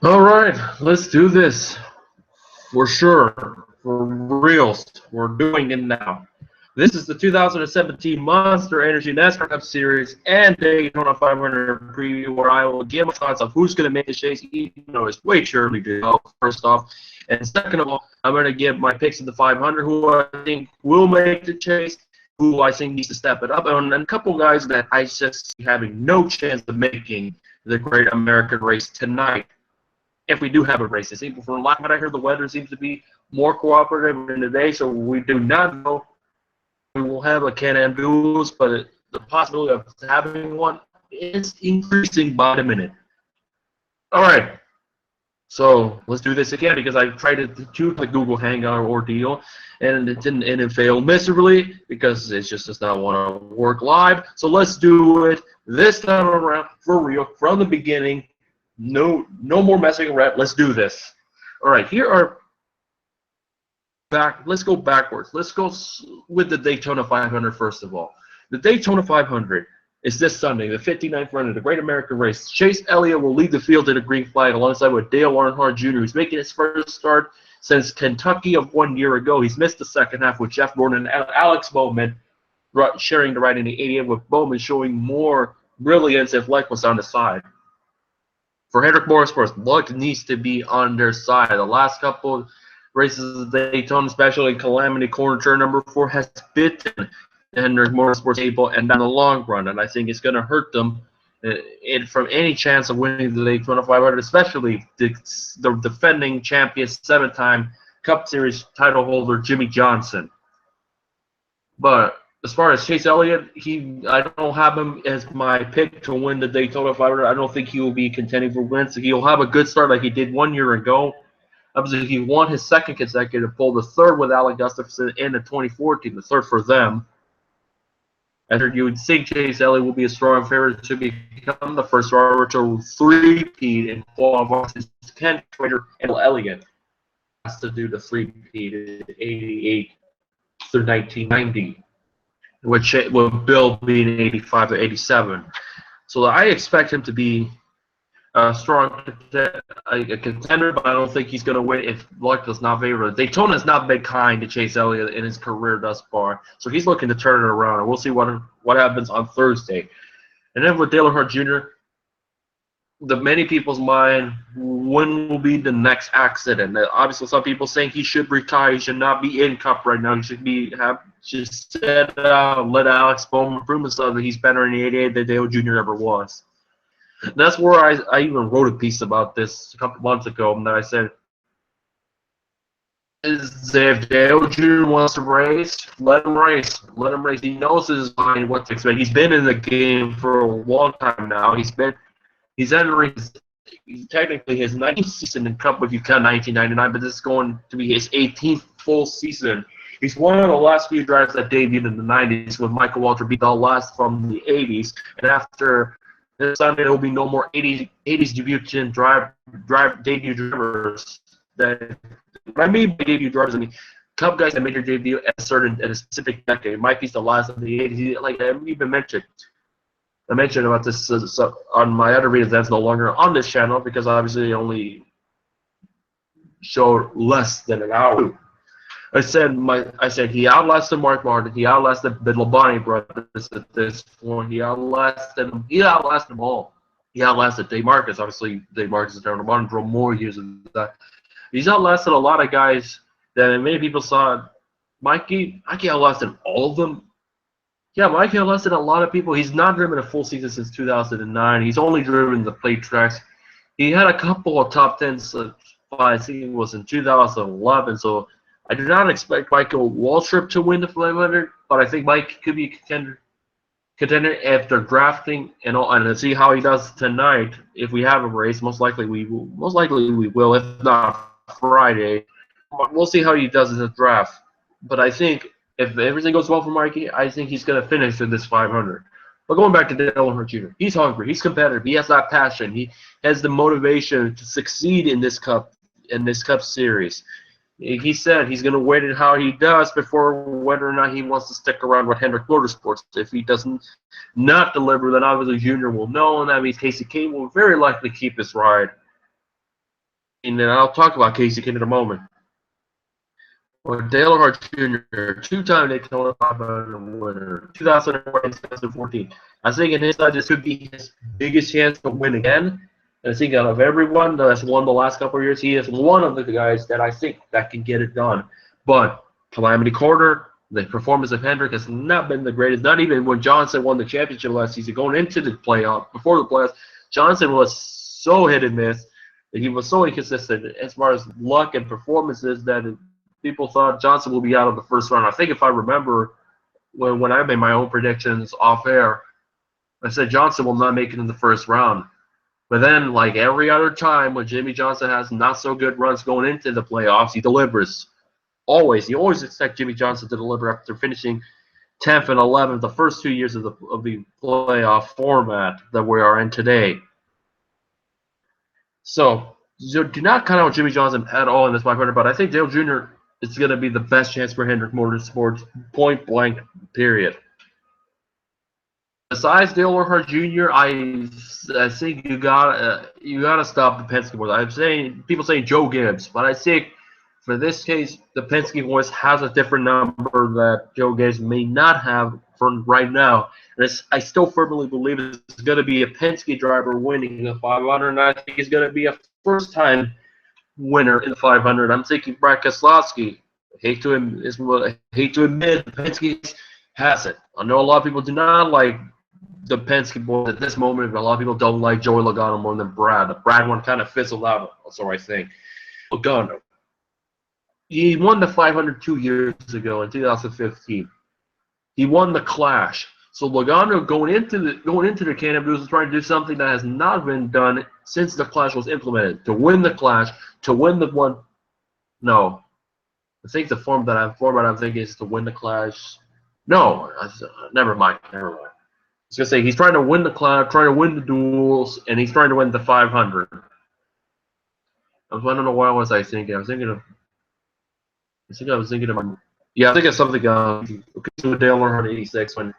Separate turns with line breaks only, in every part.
All right, let's do this for sure, for reals. We're doing it now. This is the 2017 Monster Energy NASCAR Cup Series and Daytona 500 preview, where I will give my thoughts of who's going to make the chase, even though it's way too early to go. First off, and second of all, I'm going to give my picks of the 500, who I think will make the chase, who I think needs to step it up, and a couple guys that I just see having no chance of making the Great American Race tonight, if we do have a race. From what I heard, the weather seems to be more cooperative in the day, so we do not know we will have a Can-Am duels, but the possibility of having one is increasing by the minute. All right, so let's do this again because I tried to do the Google Hangout ordeal, and it failed miserably because it just does not want to work live. So let's do it this time around for real from the beginning. No more messing around. Let's do this. All right, here are back. Let's go backwards. Let's go with the Daytona 500 first of all. The Daytona 500 is this Sunday, the 59th run of the Great American Race. Chase Elliott will lead the field to the green flag alongside with Dale Earnhardt Jr., who's making his first start since Kentucky of 1 year ago. He's missed the second half with Jeff Gordon and Alex Bowman sharing the ride in the 88, with Bowman showing more brilliance if luck was on the side. For Hendrick Motorsports, luck needs to be on their side. The last couple races of Daytona, especially Calamity Corner turn number 4, has bitten Hendrick Motorsports able and down the long run, and I think it's going to hurt them from any chance of winning the Daytona 500, especially the defending champion, 7-time Cup Series title holder Jimmy Johnson. But as far as Chase Elliott, I don't have him as my pick to win the Daytona 500. I don't think he will be contending for wins. He'll have a good start like he did 1 year ago. Obviously, he won his second consecutive pole, the third with Alec Gustafson in the 2014, the third for them. And you would think Chase Elliott will be a strong favorite to become the first driver to three-peat in qualifying since Ken Trader and Elliott has to do the three-peat in 88 through 1990. With Bill being 85 to 87. So I expect him to be a strong contender, but I don't think he's going to win if luck does not favor him. Daytona has not been kind to Chase Elliott in his career thus far, so he's looking to turn it around, and we'll see what happens on Thursday. And then with Dale Earnhardt Jr., the many people's mind, when will be the next accident? Obviously, some people saying he should retire. He should not be in Cup right now. He should set out, let Alex Bowman prove himself that he's better in the 88 than Dale Jr. ever was. And that's where I even wrote a piece about this a couple months ago, and I said, if Dale Jr. wants to race, let him race. Let him race. He knows his mind what to expect. He's been in the game for a long time now. He's entering technically his 19th season in Cup if you count 1999, but this is going to be his 18th full season. He's one of the last few drivers that debuted in the 90s when Michael Waltrip beat the last from the 80s. And after this Sunday, there will be no more 80s debut debut drivers. What I mean by debut drivers, I mean Cup guys that made their debut at a specific decade. Mikey's the last of the 80s. Like I even mentioned. I mentioned about this on my other videos that's no longer on this channel because obviously they only show less than an hour. I said he outlasted Mark Martin, he outlasted the Labonte brothers at this point, he outlasted them all. He outlasted Dave Marcus. Obviously Dave Marcus and Darren Labonte drove more years than that. He's outlasted a lot of guys that many people saw. Mikey outlasted all of them. Yeah, Mike outlasted a lot of people. He's not driven a full season since 2009. He's only driven the plate tracks. He had a couple of top 10s. I think it was in 2011. So I do not expect Michael Waltrip to win the 500, but I think Mike could be a contender if they're drafting and to see how he does tonight. If we have a race, most likely we will. If not Friday, we'll see how he does in the draft. But I think if everything goes well for Mikey, I think he's going to finish in this 500. But going back to Dale Earnhardt Jr., he's hungry, he's competitive, he has that passion, he has the motivation to succeed in this Cup series. He said he's going to wait and how he does before whether or not he wants to stick around with Hendrick Motorsports. If he doesn't not deliver, then obviously Junior will know, and that means Casey Kane will very likely keep his ride. and then I'll talk about Casey King in a moment. But Dale Earnhardt Jr., two-time Daytona 500 winner, 2004 and 2014. I think in his side, this could be his biggest chance to win again. And I think out of everyone that's won the last couple of years, he is one of the guys that I think that can get it done. But Calamity Corner, the performance of Hendrick has not been the greatest. Not even when Johnson won the championship last season, going into the playoff, before the playoffs, Johnson was so hit and miss. He was so inconsistent as far as luck and performances that people thought Johnson will be out of the first round. I think if I remember when I made my own predictions off air, I said Johnson will not make it in the first round. But then, like every other time when Jimmy Johnson has not so good runs going into the playoffs, he delivers. Always. You always expect Jimmy Johnson to deliver after finishing 10th and 11th the first 2 years of the playoff format that we are in today. So do not count out Jimmy Johnson at all in this 500, but I think Dale Jr. is going to be the best chance for Hendrick Motorsports, point blank, period. Besides Dale Earnhardt Jr., I think you gotta stop the Penske boys. I'm saying people saying Joe Gibbs, but I think for this case the Penske boys has a different number that Joe Gibbs may not have for right now. And I still firmly believe it's going to be a Penske driver winning the 500, and I think it's going to be a first-time winner in the 500. I'm thinking Brad Keselowski. Hate to admit, Penske has it. I know a lot of people do not like the Penske boys at this moment, but a lot of people don't like Joey Logano more than Brad. The Brad one kind of fizzled out, so I think. Logano. He won the 500 2 years ago in 2015. He won the Clash. So Logano going into the Can-Am Boost is trying to do something that has not been done since the Clash was implemented. To win the Clash, to win the one. No, I think the format I'm thinking is to win the Clash. No, never mind. I was gonna say he's trying to win the Clash, trying to win the duels, and he's trying to win the 500. I don't know what was I thinking. I was thinking of something with Dale Earnhardt 86 when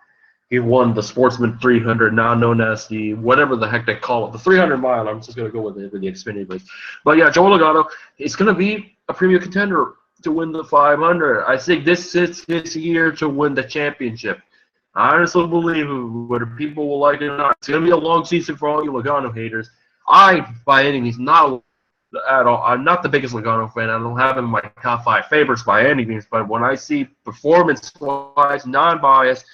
he won the Sportsman 300, now known as the whatever the heck they call it, the 300 mile. I'm just gonna go with the Xfinity race. But yeah, Joey Logano is gonna be a premium contender to win the 500. I think this is his year to win the championship. I honestly believe, whether people will like it or not, it's gonna be a long season for all you Logano haters. By any means, not at all. I'm not the biggest Logano fan. I don't have him in my top 5 favorites by any means. But when I see performance-wise, non-biased,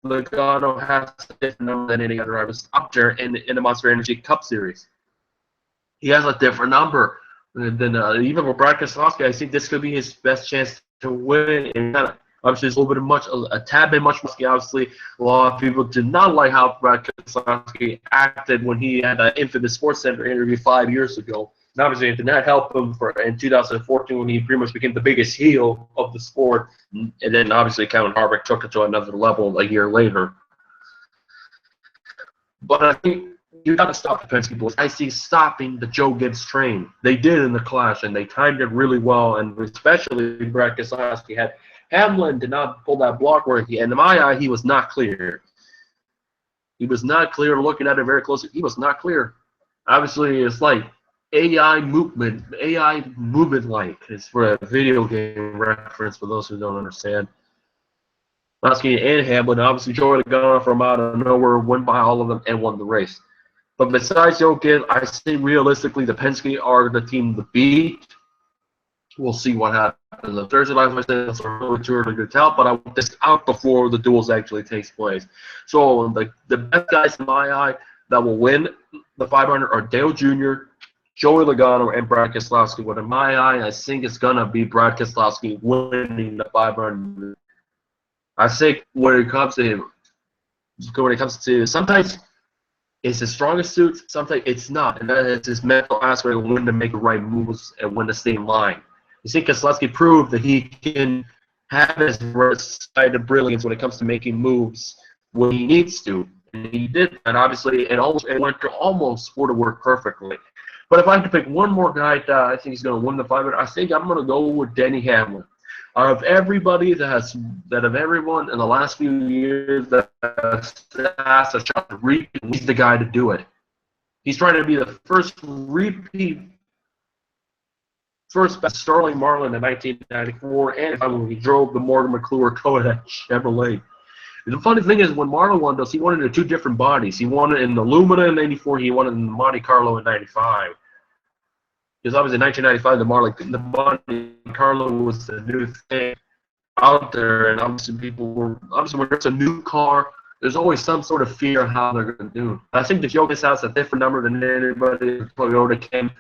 Logano has a different number than any other driver up there in the Monster Energy Cup Series. He has a different number than even with Brad Keselowski. I think this could be his best chance to win. And obviously, it's a tad bit much risky. Obviously, a lot of people did not like how Brad Keselowski acted when he had that infamous Sports Center interview 5 years ago. And obviously, it did not help him in 2014 when he pretty much became the biggest heel of the sport. And then, obviously, Kevin Harvick took it to another level a year later. But I think you got to stop the Penske boys. I see stopping the Joe Gibbs train. They did in the Clash, and they timed it really well. And especially Brad Keselowski had Hamlin did not pull that block where and in my eye, he was not clear. He was not clear. Looking at it very closely, he was not clear. Obviously, it's like AI movement like. It's for a video game reference for those who don't understand. Keselowski and Hamlin, obviously Joey Logano from out of nowhere went by all of them and won the race. But besides Joe Gibbs, I say realistically the Penske are the team to beat. We'll see what happens on Thursday. Like I said, it's really too early to tell, but I want this out before the duels actually takes place. So the best guys in my eye that will win the 500 are Dale Jr., Joey Logano, and Brad Keselowski. But in my eye, I think it's gonna be Brad Keselowski winning the 500. I think when it comes to sometimes it's his strongest suit, sometimes it's not, and that is his mental aspect of when to make the right moves and when to stay in line. You see, Keselowski proved that he can have his side of brilliance when it comes to making moves when he needs to, and he did. And obviously, it went to almost for to work perfectly. But if I had to pick one more guy that I think he's going to win the 500, I think I'm going to go with Denny Hamlin. Out of everybody everyone in the last few years that has a shot to repeat, he's the guy to do it. He's trying to be the first repeat first Sterling Marlin in 1994, and when he drove the Morgan McClure Kodak Chevrolet. The funny thing is, when Marlon won those, he won it in 2 different bodies. He won it in the Lumina in '94. He won it in the Monte Carlo in '95. Because obviously in 1995, the Monte Carlo was the new thing out there, and obviously people were when there's a new car, there's always some sort of fear of how they're going to do. I think the Joe has a different number than anybody. Toyota came.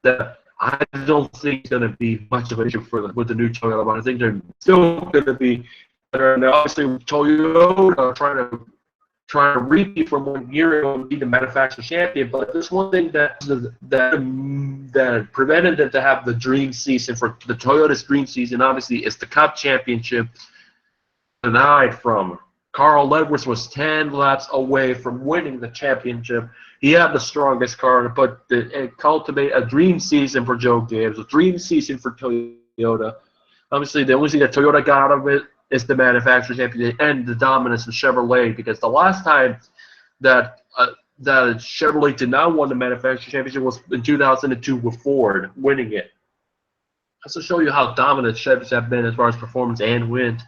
That I don't think it's going to be much of an issue with the new Toyota, but I think they're still going to be better. And obviously, Toyota trying to repeat from 1 year ago and be the manufacturer champion. But there's one thing that prevented them to have the dream season for the Toyota's dream season. Obviously, is the Cup Championship denied from. Carl Edwards was 10 laps away from winning the championship. He had the strongest car, but cultivate a dream season for Joe Gibbs, a dream season for Toyota. Obviously, the only thing that Toyota got out of it is the manufacturer championship and the dominance of Chevrolet, because the last time that Chevrolet did not win the manufacturer championship was in 2002 with Ford winning it. That's to show you how dominant Chevys have been as far as performance and wins.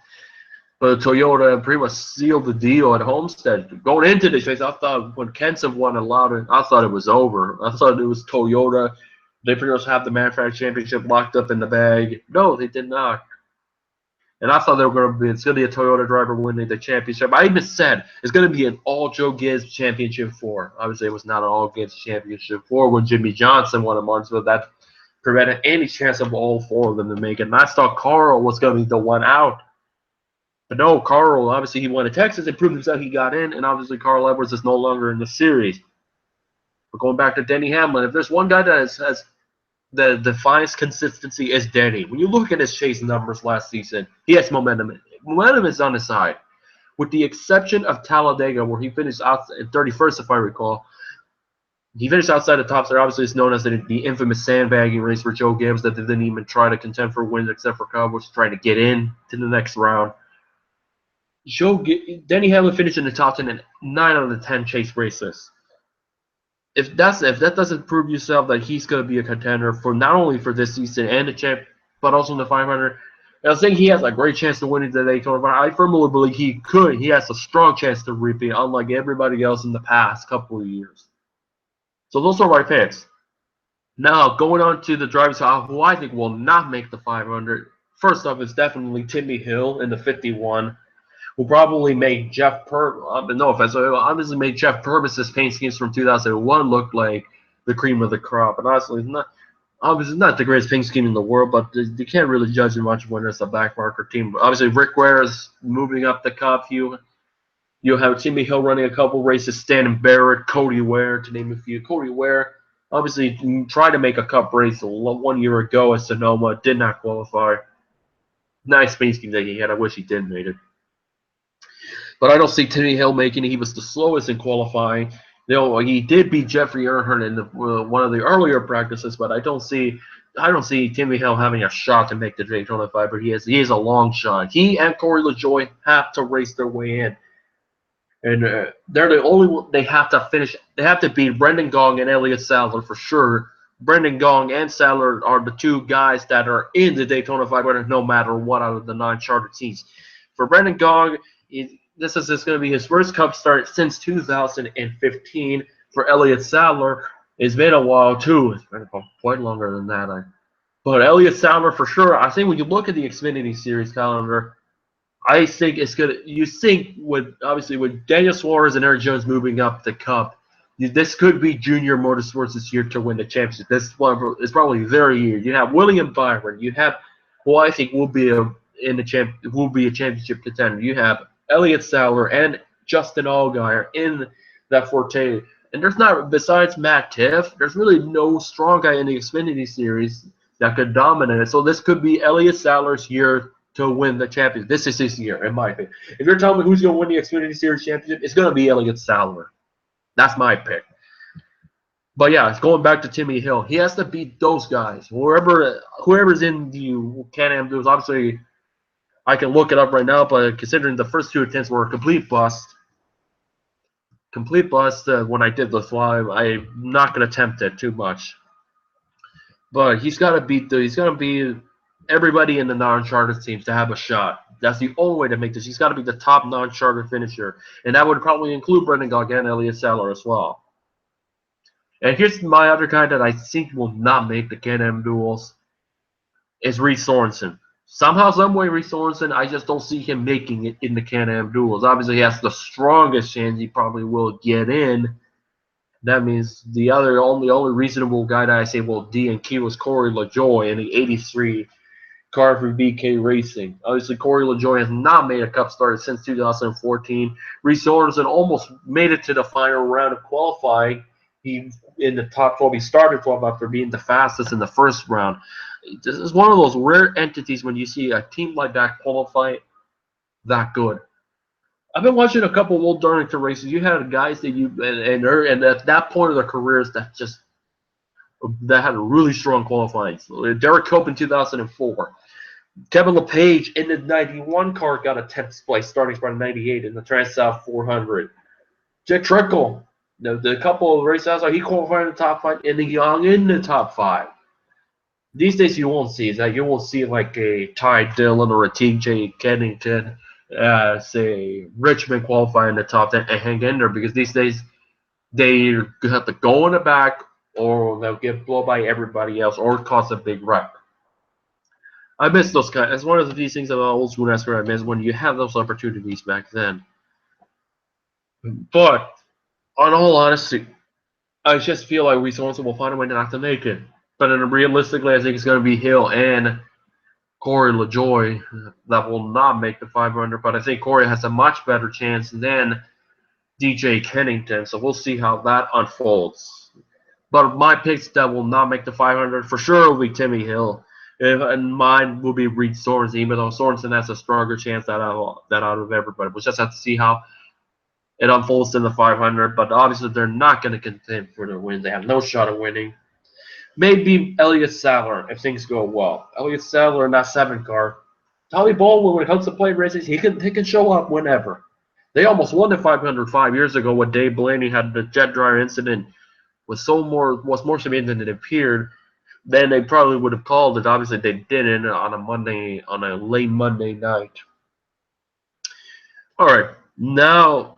But Toyota pretty much sealed the deal at Homestead. Going into this race, I thought when Kenson won at Loudon, I thought it was over. I thought it was Toyota. They pretty much have the manufacturer championship locked up in the bag. No, they did not. And I thought it's going to be a Toyota driver winning the championship. I even said it's going to be an all Joe Gibbs championship 4. Obviously, it was not an all Gibbs championship 4 when Jimmy Johnson won at Martinsville. That prevented any chance of all 4 of them to make it. And I thought Carl was going to be the one out. But no, Carl, obviously he won at Texas and proved himself he got in, and obviously Carl Edwards is no longer in the series. But going back to Denny Hamlin, if there's one guy that that defines consistency, is Denny. When you look at his chase numbers last season, he has momentum. Momentum is on his side. With the exception of Talladega, where he finished out at 31st, if I recall. He finished outside the top 3. Obviously, it's known as the infamous sandbagging race for Joe Gibbs that they didn't even try to contend for wins except for Cobb was trying to get in to the next round. Denny Hamlin finished in the top 10 in 9 out of the 10 chase races. If that doesn't prove yourself that he's going to be a contender for not only for this season and the champ, but also in the 500, I think he has a great chance to win the Daytona. I firmly believe he could. He has a strong chance to repeat, unlike everybody else in the past couple of years. So those are my picks. Now going on to the drivers who I think will not make the 500. First off, it's definitely Timmy Hill in the 51. Who probably made Jeff obviously made Jeff Purvis's paint schemes from 2001 look like the cream of the crop. And honestly, it's not the greatest paint scheme in the world, but you can't really judge him much when it's a backmarker team. But obviously, Rick Ware is moving up the Cup. You have Timmy Hill running a couple races, Stan Barrett, Cody Ware, to name a few. Cody Ware obviously tried to make a Cup race 1 year ago at Sonoma, did not qualify. Nice paint scheme that he had. I wish he did made it. But I don't see Timmy Hill making it. He was the slowest in qualifying. He did beat Jeffrey Earnhardt in one of the earlier practices, but I don't see Timmy Hill having a shot to make the Daytona 500. He is a long shot. He and Corey LaJoie have to race their way in, and they're the only one. They have to finish. They have to beat Brendan Gaughan and Elliott Sadler for sure. Brendan Gaughan and Sadler are the 2 guys that are in the Daytona 500 no matter what out of the 9 charter teams. For Brendan Gaughan, this is going to be his first Cup start since 2015. For Elliott Sadler, it's been a while too. It's been quite longer than that. But Elliott Sadler for sure. I think when you look at the Xfinity Series calendar, I think it's good. You think with Daniel Suarez and Eric Jones moving up the Cup, this could be Junior Motorsports this year to win the championship. This one is probably their year. You have William Byron. You have who I think will be a championship contender. You have Elliott Sadler and Justin Allgaier in that forte. And there's not, besides Matt Tiff, there's really no strong guy in the Xfinity Series that could dominate it. So this could be Elliott Sadler's year to win the championship. This is his year, in my opinion. If you're telling me who's going to win the Xfinity Series championship, it's going to be Elliott Sadler. That's my pick. But yeah, it's going back to Timmy Hill. He has to beat those guys. Whoever's in the Can-Am duels, obviously, I can look it up right now, but considering the first 2 attempts were a complete bust when I did this live, I'm not going to attempt it too much. But he's got to beat everybody in the non-charter teams to have a shot. That's the only way to make this. He's got to be the top non-charter finisher, and that would probably include Brendan Gaughan and Elliott Sadler as well. And here's my other guy that I think will not make the Can-Am duels is Reed Sorensen. Somehow, someway, Reed Sorensen, I just don't see him making it in the Can-Am duels. Obviously, he has the strongest chance he probably will get in. That means the only reasonable guy that I say will D and Q was Corey LaJoie in the '83 car for BK Racing. Obviously, Corey LaJoie has not made a Cup start since 2014. Reese Sorensen almost made it to the final round of qualifying. He in the top 12. He started 12 after being the fastest in the first round. This is one of those rare entities when you see a team like that qualify that good. I've been watching a couple of Will Darlington races. You had guys that and at that point of their careers that had a really strong qualifying. So Derek Cope in 2004. Kevin LePage in the 91 car got a 10th place starting spot in 98 in the Trans-South 400. Jack Trickle, the couple of races he qualified in the top 5 and he hung in the top 5. These days you won't see that. You won't see like a Ty Dillon or a TJ Kennington, say Richmond qualify in the top 10 and hang in there because these days they have to go in the back or they'll get blown by everybody else or cause a big wreck. I miss those guys. That's one of these things about old school NASCAR I miss when you have those opportunities back then. But on all honesty, I just feel like Wisconsin will find a way not to make it. But realistically, I think it's going to be Hill and Corey LaJoie that will not make the 500. But I think Corey has a much better chance than DJ Kennington. So we'll see how that unfolds. But my picks that will not make the 500 for sure will be Timmy Hill. And mine will be Reed Sorensen, even though Sorensen has a stronger chance out of everybody. We'll just have to see how it unfolds in the 500. But obviously, they're not going to contend for the win. They have no shot of winning. Maybe Elliott Sadler if things go well. Elliott Sadler in that 7 car. Tommy Baldwin, when it comes to plate races, he can show up whenever. They almost won the 500 5 years ago when Dave Blaney had the jet dryer incident. Was more severe than it appeared. Then they probably would have called it. Obviously, they didn't on a late Monday night. All right, now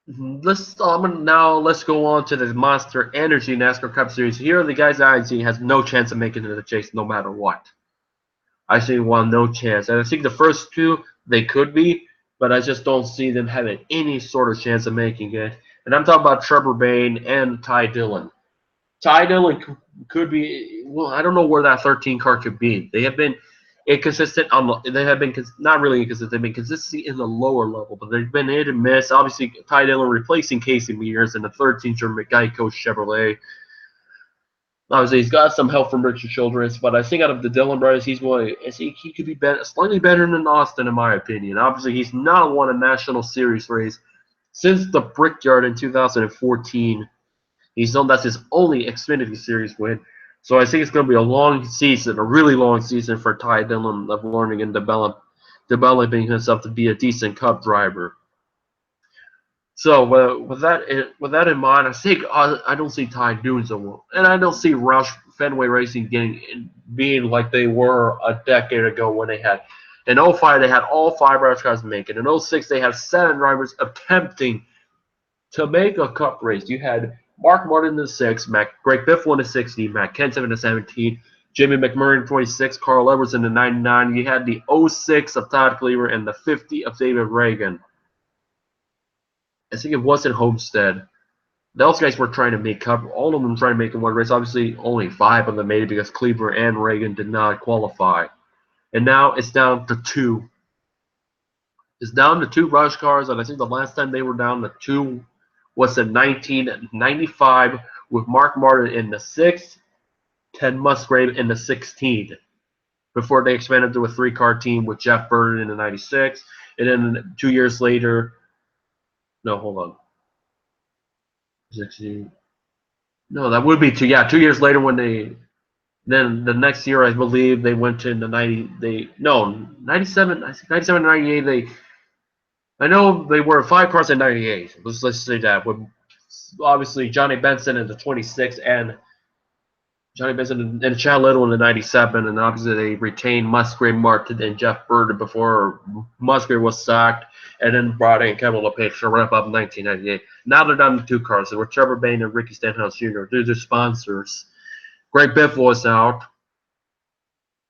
let's go on to the Monster Energy NASCAR Cup Series. Here are the guys that I see has no chance of making it to the chase, no matter what. I see one no chance, and I think the first 2 they could be, but I just don't see them having any sort of chance of making it. And I'm talking about Trevor Bayne and Ty Dillon. Ty Dillon could be. Well, I don't know where that 13 car could be. They have been inconsistent They have been not really inconsistent. They've been consistent in the lower level, but they've been hit and miss. Obviously, Ty Dillon replacing Casey Mears in the 13 German Geico Chevrolet. Obviously, he's got some help from Richard Childress, but I think out of the Dillon brothers, he could be slightly better than Austin, in my opinion. Obviously, he's not won a National Series race since the Brickyard in 2014. He's known that's his only Xfinity Series win. So I think it's going to be a long season, a really long season for Ty Dillon of learning and developing himself to be a decent Cup driver. So with that in mind, I don't see Ty doing so well, and I don't see Roush Fenway Racing being like they were a decade ago when they had. In 05, they had all 5 Roush cars making. In 06, they had 7 drivers attempting to make a Cup race. You had Mark Martin in the 6, Greg Biffle in the 16, Matt Kenseth in the 17, Jimmy McMurray in the 26, Carl Edwards in the 99. You had the 06 of Todd Cleaver and the 50 of David Reagan. I think it wasn't Homestead. Those guys were trying to make Cup. All of them trying to make it one race. Obviously, only 5 of them made it because Cleaver and Reagan did not qualify. And now it's down to 2. It's down to 2 Roush cars, and I think the last time they were down to 2 was in 1995 with Mark Martin in the 6th, Ted Musgrave in the 16th, before they expanded to a 3-car team with Jeff Burton in the 96, and then 2 years later, no, hold on. 16. No, that would be 2 years later when then the next year I believe they went to the 97, I think 97 98 I know they were 5 cars in 98. Let's say that with obviously Johnny Benson in the 26 and Johnny Benson and Chad Little in the '97, and obviously they retained Musgrave, Martin, and Jeff Burton before Musgrave was sacked, and then brought in Kevin LePage to wrap up in 1998. Now they're down to 2 cars. They were Trevor Bayne and Ricky Stenhouse Jr. They're their sponsors. Greg Biff was out,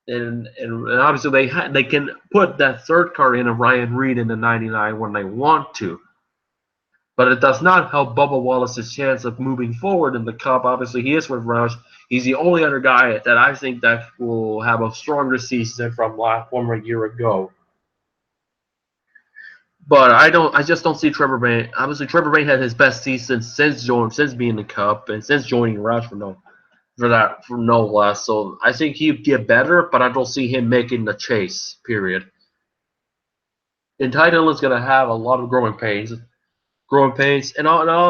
and obviously they can put that 3rd car in of Ryan Reed in the '99 when they want to. But it does not help Bubba Wallace's chance of moving forward in the Cup. Obviously, he is with Roush. He's the only other guy that I think that will have a stronger season from a year ago. But I just don't see Trevor Bayne. Obviously, Trevor Bayne had his best season since being in the Cup and since joining Roush for no less. So I think he'd get better, but I don't see him making the chase. Period. And Ty Dillon's gonna have a lot of growing pains. And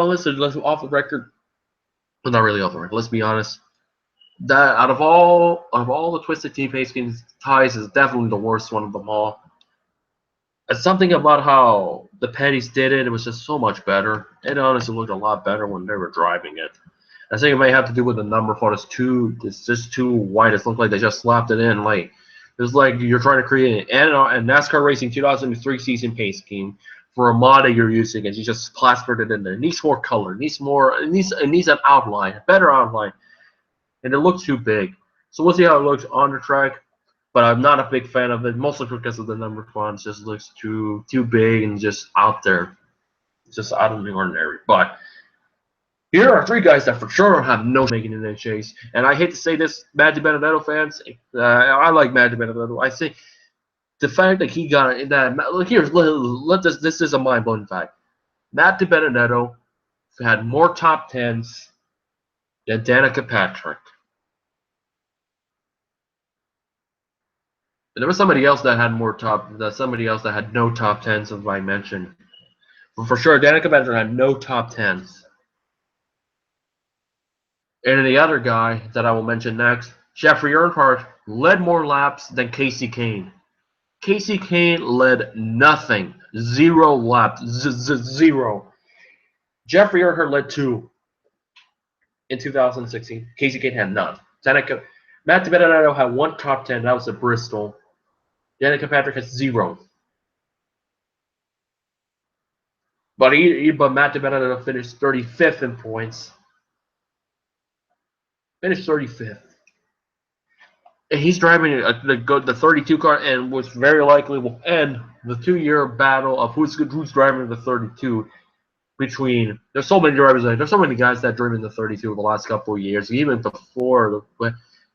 listen, let's off the record. Well, not really off the record. Let's be honest. That out of all the Twisted Tea Pasty ties is definitely the worst one of them all. It's something about how the Petties did it. It was just so much better. It honestly looked a lot better when they were driving it. I think it may have to do with the number font. It's just too white. It looked like they just slapped it in. Like it's like you're trying to create an NASCAR Racing 2003 season paint scheme for a mod that you're using, and you just plastered it in there. It needs more color. It needs an outline, a better outline, and it looks too big. So we'll see how it looks on the track. But I'm not a big fan of it, mostly because of the number fonts. It just looks too big and just out there. It's just out of the ordinary. But here are 3 guys that for sure have no making in that chase. And I hate to say this, Matt DiBenedetto fans. I like Matt DiBenedetto. I think the fact that he got it, that look here, this is a mind-blowing fact. Matt DiBenedetto had more top 10s than Danica Patrick. And there was somebody else that had somebody else that had no top 10s, as I mentioned. But for sure, Danica Patrick had no top 10s. And then the other guy that I will mention next, Jeffrey Earnhardt, led more laps than Casey Kane. Casey Kane led nothing. 0 laps. 0. Jeffrey Earnhardt led 2 in 2016. Casey Kane had none. Matt DiBenedetto had 1 top 10. That was at Bristol. Danica Patrick has 0. But Matt DiBenedetto finished 35th in points. Finished 35th. And he's driving the 32 car, and which very likely will end the 2-year battle of who's driving the 32. There's so many drivers. There's so many guys that driven the 32 in the last couple of years. Even before,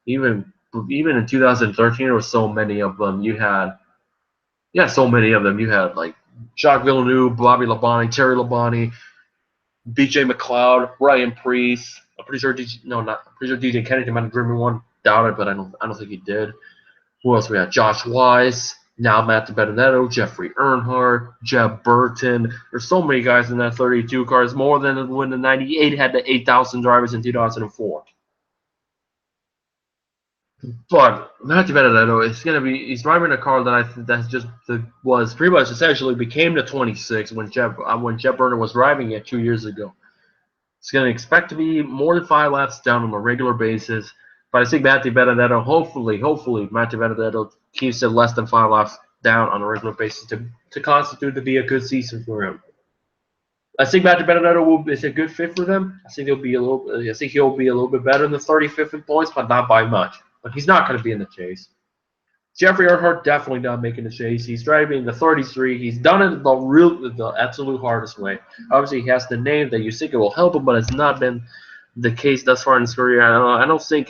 even in 2013, there were so many of them. You had like Jacques Villeneuve, Bobby Labonte, Terry Labonte, B.J. McLeod, Ryan Preece. I'm pretty sure DJ Kennedy might have driven one. Doubt it, but I don't think he did. Who else we had? Josh Wise. Now Matt DiBenedetto, Jeffrey Earnhardt, Jeb Burton. There's so many guys in that 32 cars, more than when the 98 had the 8,000 drivers in 2004. But Matt DiBenedetto he's driving a car was pretty much essentially became the 26 when Jeb Burton was driving it 2 years ago. It's going to expect to be more than 5 laps down on a regular basis. But I think Matt DiBenedetto, hopefully Matt DiBenedetto keeps it less than 5 laps down on a regular basis to constitute to be a good season for him. I think Matt DiBenedetto is a good fit for them. I think he'll be a little bit better than the 35th in points, but not by much. But he's not going to be in the chase. Jeffrey Earnhardt definitely not making the chase. He's driving the 33. He's done it the absolute hardest way. Obviously, he has the name that you think it will help him, but it's not been the case thus far in his career. Honestly,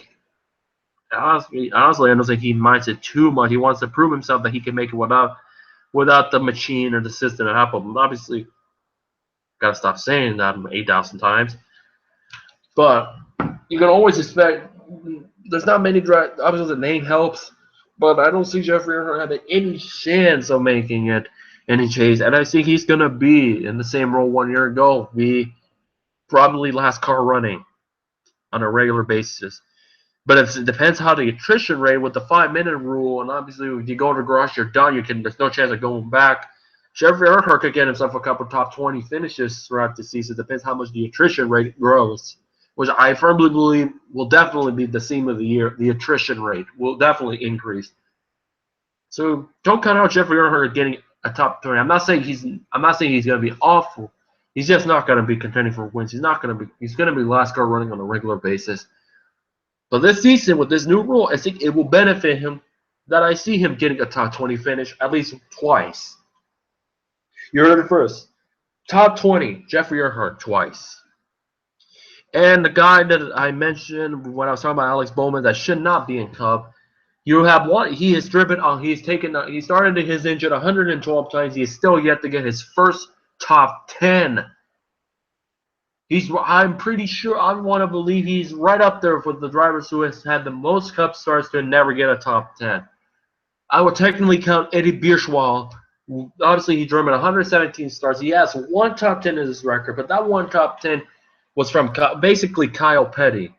I don't think he minds it too much. He wants to prove himself that he can make it without the machine or the system to help him. Obviously, gotta stop saying that 8,000 times. But you can always expect. There's not many drives. Obviously, the name helps, but I don't see Jeffrey Earnhardt having any chance of making it any chase. And I think he's gonna be in the same role 1 year ago. Be probably last car running on a regular basis. But it depends how the attrition rate with the 5-minute rule, and obviously if you go to the garage, you're done. There's no chance of going back. Jeffrey Earnhardt could get himself a couple top 20 finishes throughout the season. It depends how much the attrition rate grows. which I firmly believe will definitely be the theme of the year. The attrition rate will definitely increase. So don't count out Jeffrey Earnhardt getting a top 20. I'm not saying he's going to be awful. He's just not going to be contending for wins. He's going to be NASCAR running on a regular basis. But this season, with this new rule, I think it will benefit him that I see him getting a top 20 finish at least twice. You heard it first. Top 20, Jeffrey Earnhardt twice. And the guy that I mentioned when I was talking about Alex Bowman that should not be in Cup, you have one. He has driven on. He started his engine 112 times. He is still yet to get his first top 10. I'm pretty sure. I want to believe he's right up there with the drivers who has had the most Cup starts to never get a top 10. I would technically count Eddie Bierschwal. Obviously, he drove in 117 starts. He has one top 10 in his record, but that one top 10 was from basically Kyle Petty.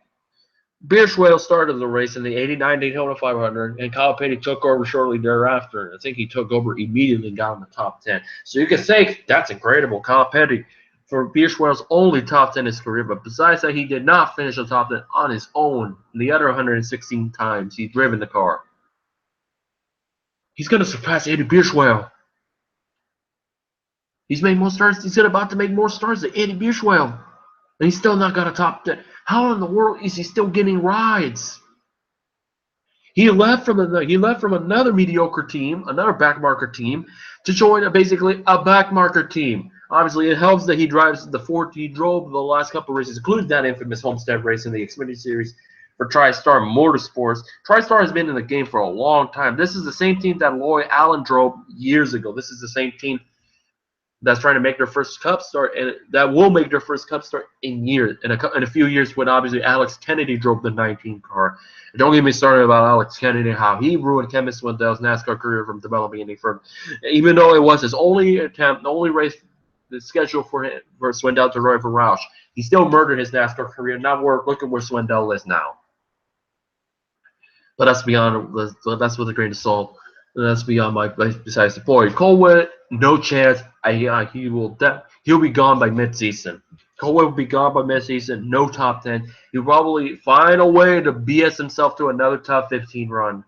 Bierschwal started the race in the 89 Daytona 500, and Kyle Petty took over shortly thereafter. I think he took over immediately and got in the top 10. So you could say that's incredible. Kyle Petty for Bierschwal's only top 10 in his career, but besides that, he did not finish the top 10 on his own the other 116 times he's driven the car. He's going to surpass Eddie Bierschwal. He's made more starts. He's about to make more starts than Eddie Bierschwal. And he's still not got a top 10. How in the world is he still getting rides? He left from another mediocre team, another backmarker team, to join basically a backmarker team. Obviously, it helps that he drives the Ford. He drove the last couple of races, including that infamous Homestead race in the Xfinity Series for TriStar Motorsports. TriStar has been in the game for a long time. This is the same team that Loy Allen drove years ago. This is the same team that's trying to make their first Cup start, and that will make their first Cup start in a few years when obviously Alex Kennedy drove the 19 car. And don't get me started about Alex Kennedy, how he ruined Kevin Swindell's NASCAR career from developing any further. Even though it was his only attempt, the only race the schedule for Swindell to ride for Roush, he still murdered his NASCAR career. Now look at where Swindell is now. But that's with a grain of salt. That's beyond my besides the point. Colwell, no chance. He'll be gone by midseason. Colwell will be gone by midseason. No top 10. He'll probably find a way to BS himself to another top 15 run,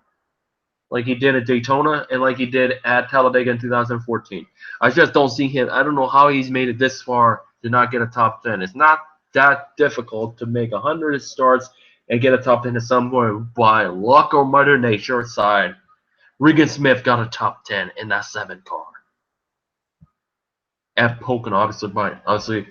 like he did at Daytona and like he did at Talladega in 2014. I just don't see him. I don't know how he's made it this far to not get a top 10. It's not that difficult to make 100 starts and get a top 10 at some point by luck or Mother Nature side. Regan Smith got a top 10 in that 7 car. At Pocono, obviously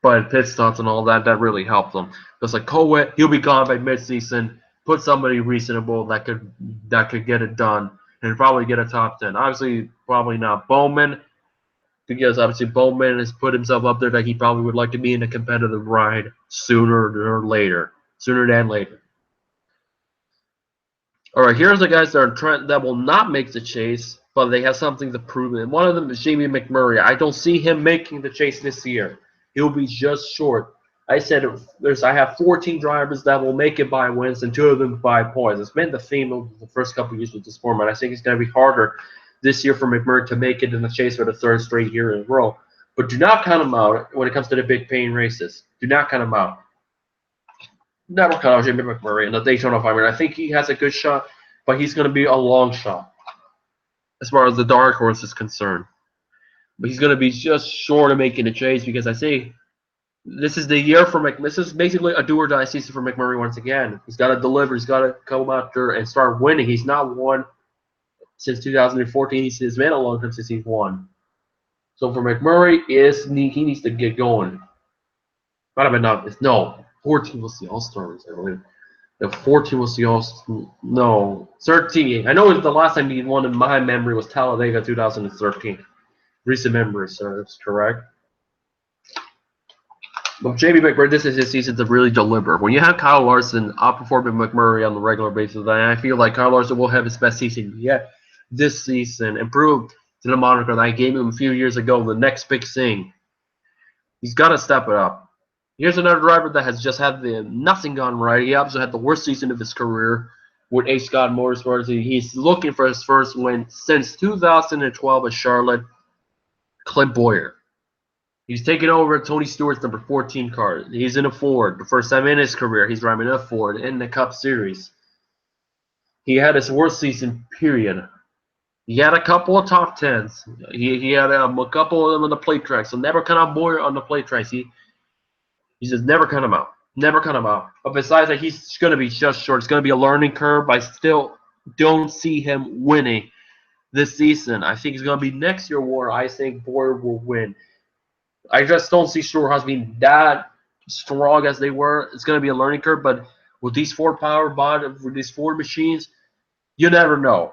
by pit stops and all that really helped them. Because like Colwell, he'll be gone by midseason. Put somebody reasonable that could get it done and probably get a top 10. Obviously, probably not Bowman, because obviously Bowman has put himself up there that he probably would like to be in a competitive ride sooner than later. All right, here's the guys that will not make the chase, but they have something to prove. And one of them is Jamie McMurray. I don't see him making the chase this year. He'll be just short. I said I have 14 drivers that will make it by wins and 2 of them by points. It's been the theme of the first couple of years with this format. I think it's going to be harder this year for McMurray to make it in the chase for the 3rd straight year in a row. But do not count him out when it comes to the big paying races. Do not count him out. Never count out Jamie McMurray in the Daytona 500. I think he has a good shot, but he's going to be a long shot as far as the dark horse is concerned. But he's going to be just short of making the chase because I say this is the year for McMurray. This is basically a do or die season for McMurray once again. He's got to deliver. He's got to come out there and start winning. He's not won since 2014. It's been a long time since he's won. So for McMurray, he needs to get going. Might have been not. No, 14 was the All-Stars, I believe. The 14 was the no, 13. I know the last time he won in my memory was Talladega 2013. Recent memory serves, correct? But Jamie McMurray, this is his season to really deliver. When you have Kyle Larson outperforming McMurray on the regular basis, I feel like Kyle Larson will have his best season yet this season. Improved to the moniker that I gave him a few years ago, the next big thing. He's got to step it up. Here's another driver that has just had nothing gone right. He also had the worst season of his career with A. Scott Motorsports. He's looking for his first win since 2012 at Charlotte. Clint Bowyer. He's taking over Tony Stewart's number 14 car. He's in a Ford. The first time in his career, he's driving a Ford in the Cup Series. He had his worst season, period. He had a couple of top tens. He had a couple of them on the plate tracks. So never cut out Boyer on the plate tracks. He just never cut him out. Never cut him out. But besides that, he's going to be just short. It's going to be a learning curve. I still don't see him winning this season. I think it's going to be next year where I think Boyer will win. I just don't see Storehouse being that strong as they were. It's going to be a learning curve. But with these Ford power body, with these Ford machines, you never know.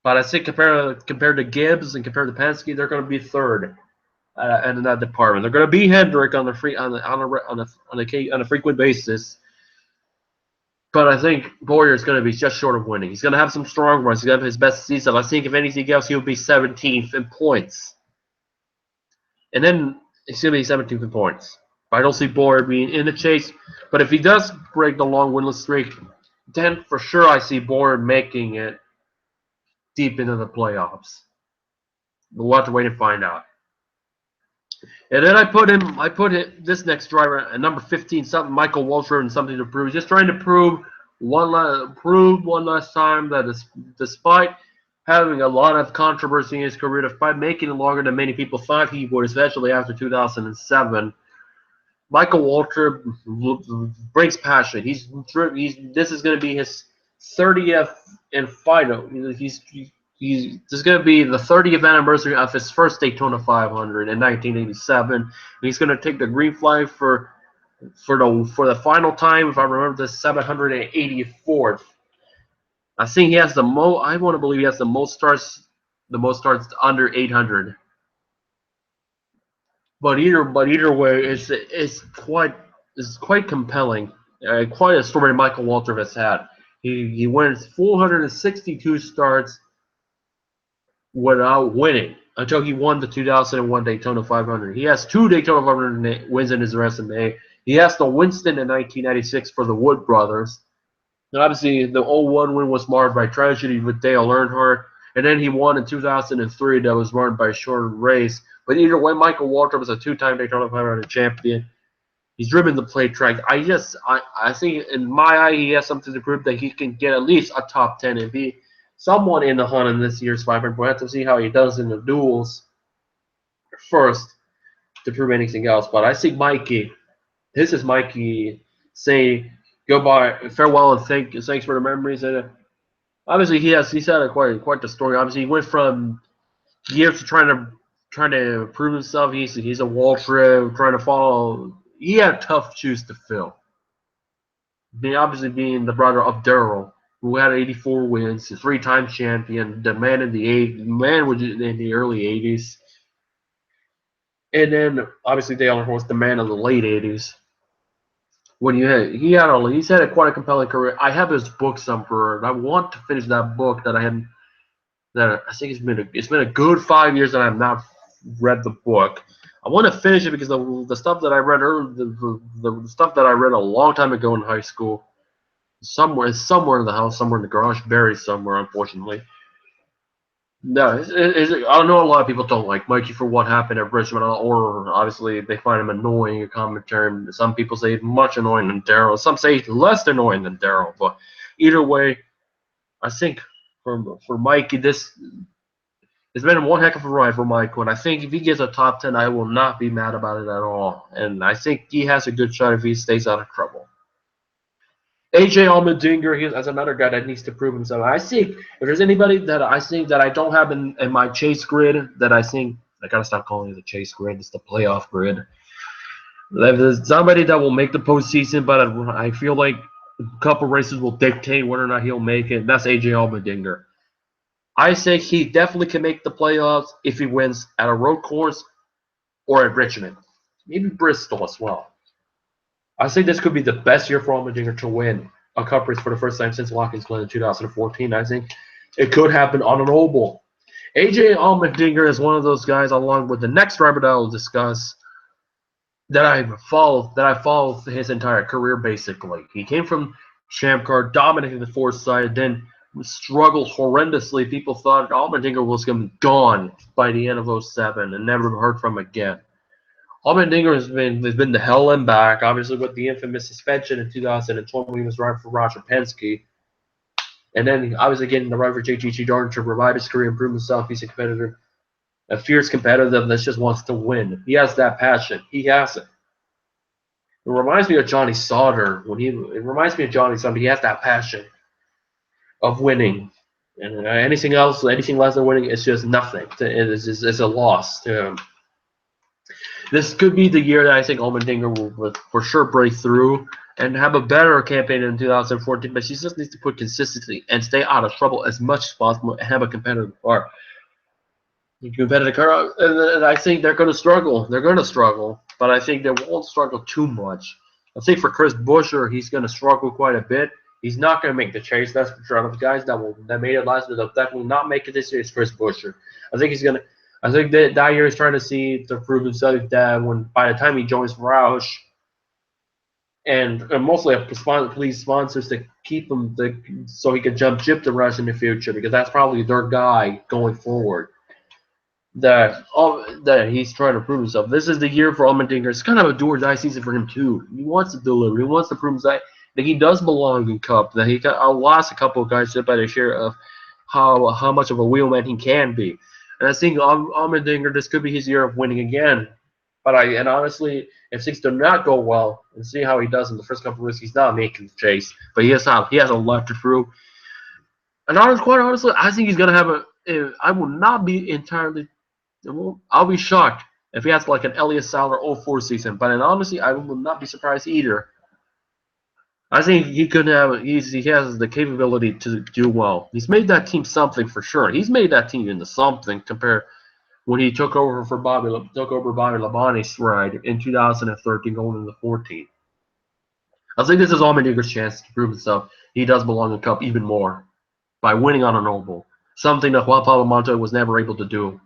But I think compared to Gibbs and compared to Penske, they're going to be third in that department. They're going to be Hendrick on a frequent basis. But I think Boyer is going to be just short of winning. He's going to have some strong runs. He's going to have his best season. I think if anything else, he'll be 17th in points. And then he's going to be 17th in points. But I don't see Boyer being in the chase. But if he does break the long winless streak, then for sure I see Boyer making it deep into the playoffs. We'll have to wait and find out. And then I put this next driver at number 15, something Michael Waltrip and something to prove. Just trying to prove one last time that despite having a lot of controversy in his career, despite making it longer than many people thought he would, especially after 2007, Michael Waltrip brings passion. This is going to be his 30th and final. This is going to be the 30th anniversary of his first Daytona 500 in 1987. He's going to take the green flag for the final time, if I remember, the 784th. I think he has the most. I want to believe he has the most starts under 800. But either way, it's quite compelling. Quite a story Michael Waltrip has had. He wins 462 starts without winning until he won the 2001 Daytona 500. He has 2 Daytona 500 wins in his resume. He has the Winston in 1996 for the Wood brothers. And obviously, the 01 win was marred by tragedy with Dale Earnhardt. And then he won in 2003 that was marred by a shortened race. But either way, Michael Waltrip was a 2-time Daytona 500 champion. He's driven the plate track. I think in my eye, he has something to prove that he can get at least a top 10 and be someone in the hunt in this year's 500. We'll have to see how he does in the duels first to prove anything else. But I see Mikey. This is Mikey saying goodbye, farewell, and thanks for the memories. And obviously, he's had quite the story. Obviously, he went from years to trying to prove himself. He's a Waltrip trying to follow. He had tough shoes to fill. Obviously, being the brother of Darrell, who had 84 wins, a 3-time champion, the man in the early 80s. And then obviously Dale Earnhardt was the man of the late 80s. When he's had quite a compelling career. I have his book somewhere, and I want to finish that book that I think it's been a good 5 years that I have not read the book. I want to finish it because the stuff that I read the stuff that I read a long time ago in high school, somewhere in the house, somewhere in the garage, buried somewhere, unfortunately. No, I know a lot of people don't like Mikey for what happened at Richmond, or obviously they find him annoying in commentary. Some people say he's much annoying than Darrell. Some say he's less annoying than Darrell. But either way, I think for Mikey, it's been one heck of a ride for Michael, and I think if he gets a top 10, I will not be mad about it at all. And I think he has a good shot if he stays out of trouble. AJ Allmendinger, that's another guy that needs to prove himself. I think if there's anybody that I think that I don't have in my chase grid, that I think I gotta stop calling it the chase grid. It's the playoff grid. If there's somebody that will make the postseason, but I feel like a couple races will dictate whether or not he'll make it. That's AJ Allmendinger. I think he definitely can make the playoffs if he wins at a road course or at Richmond. Maybe Bristol as well. I think this could be the best year for Allmendinger to win a Cup race for the first time since Watkins Glen in 2014. I think it could happen on an oval. AJ Allmendinger is one of those guys, along with the next driver that I will discuss, that I followed his entire career, basically. He came from Champ Car, dominating the Ford side, then struggled horrendously. People thought Allmendinger was going to be gone by the end of 07 and never heard from again. Allmendinger has been the hell and back, obviously with the infamous suspension in 2020 when he was driving for Roger Penske. And then obviously getting the ride for JTG Darn to revive his career, improve himself. He's a competitor, a fierce competitor that just wants to win. He has that passion. He has it. It reminds me of Johnny Sauter it reminds me of Johnny Sauter. He has that passion of winning. And anything else, anything less than winning, it's just nothing. It's a loss to him. This could be the year that I think Allmendinger will for sure break through and have a better campaign in 2014. But she just needs to put consistency and stay out of trouble as much as possible and have a competitive car. And I think they're going to struggle. They're going to struggle, but I think they won't struggle too much. I think for Chris Buescher, he's going to struggle quite a bit. He's not going to make the chase. That's for sure. Out of the guys that made it last year, they'll definitely not make it this year. It's Chris Buescher. I think he's going to. I think that year he's trying to see to prove himself that when by the time he joins Roush, and mostly police sponsors to keep him so he can jump ship to Roush in the future because that's probably their guy going forward. That he's trying to prove himself. This is the year for Allmendinger. It's kind of a do or die season for him too. He wants to deliver. He wants to prove himself that he does belong in Cup. That he lost a couple of guys just by the share of how much of a wheelman he can be. And I think Allmendinger, this could be his year of winning again. But honestly, if things do not go well, and see how he does in the first couple of weeks, he's not making the chase. But he has a lot to prove. And quite honestly, I think he's gonna have I will not be entirely. I'll be shocked if he has like an Elias Sauer 04 season. But honestly, I will not be surprised either. I think he could have. He has the capability to do well. He's made that team something for sure. He's made that team into something compared when he took over Bobby Labonte's ride in 2013 going into 14. I think this is Allmendinger's chance to prove himself. He does belong in Cup even more by winning on an oval, something that Juan Pablo Montoya was never able to do.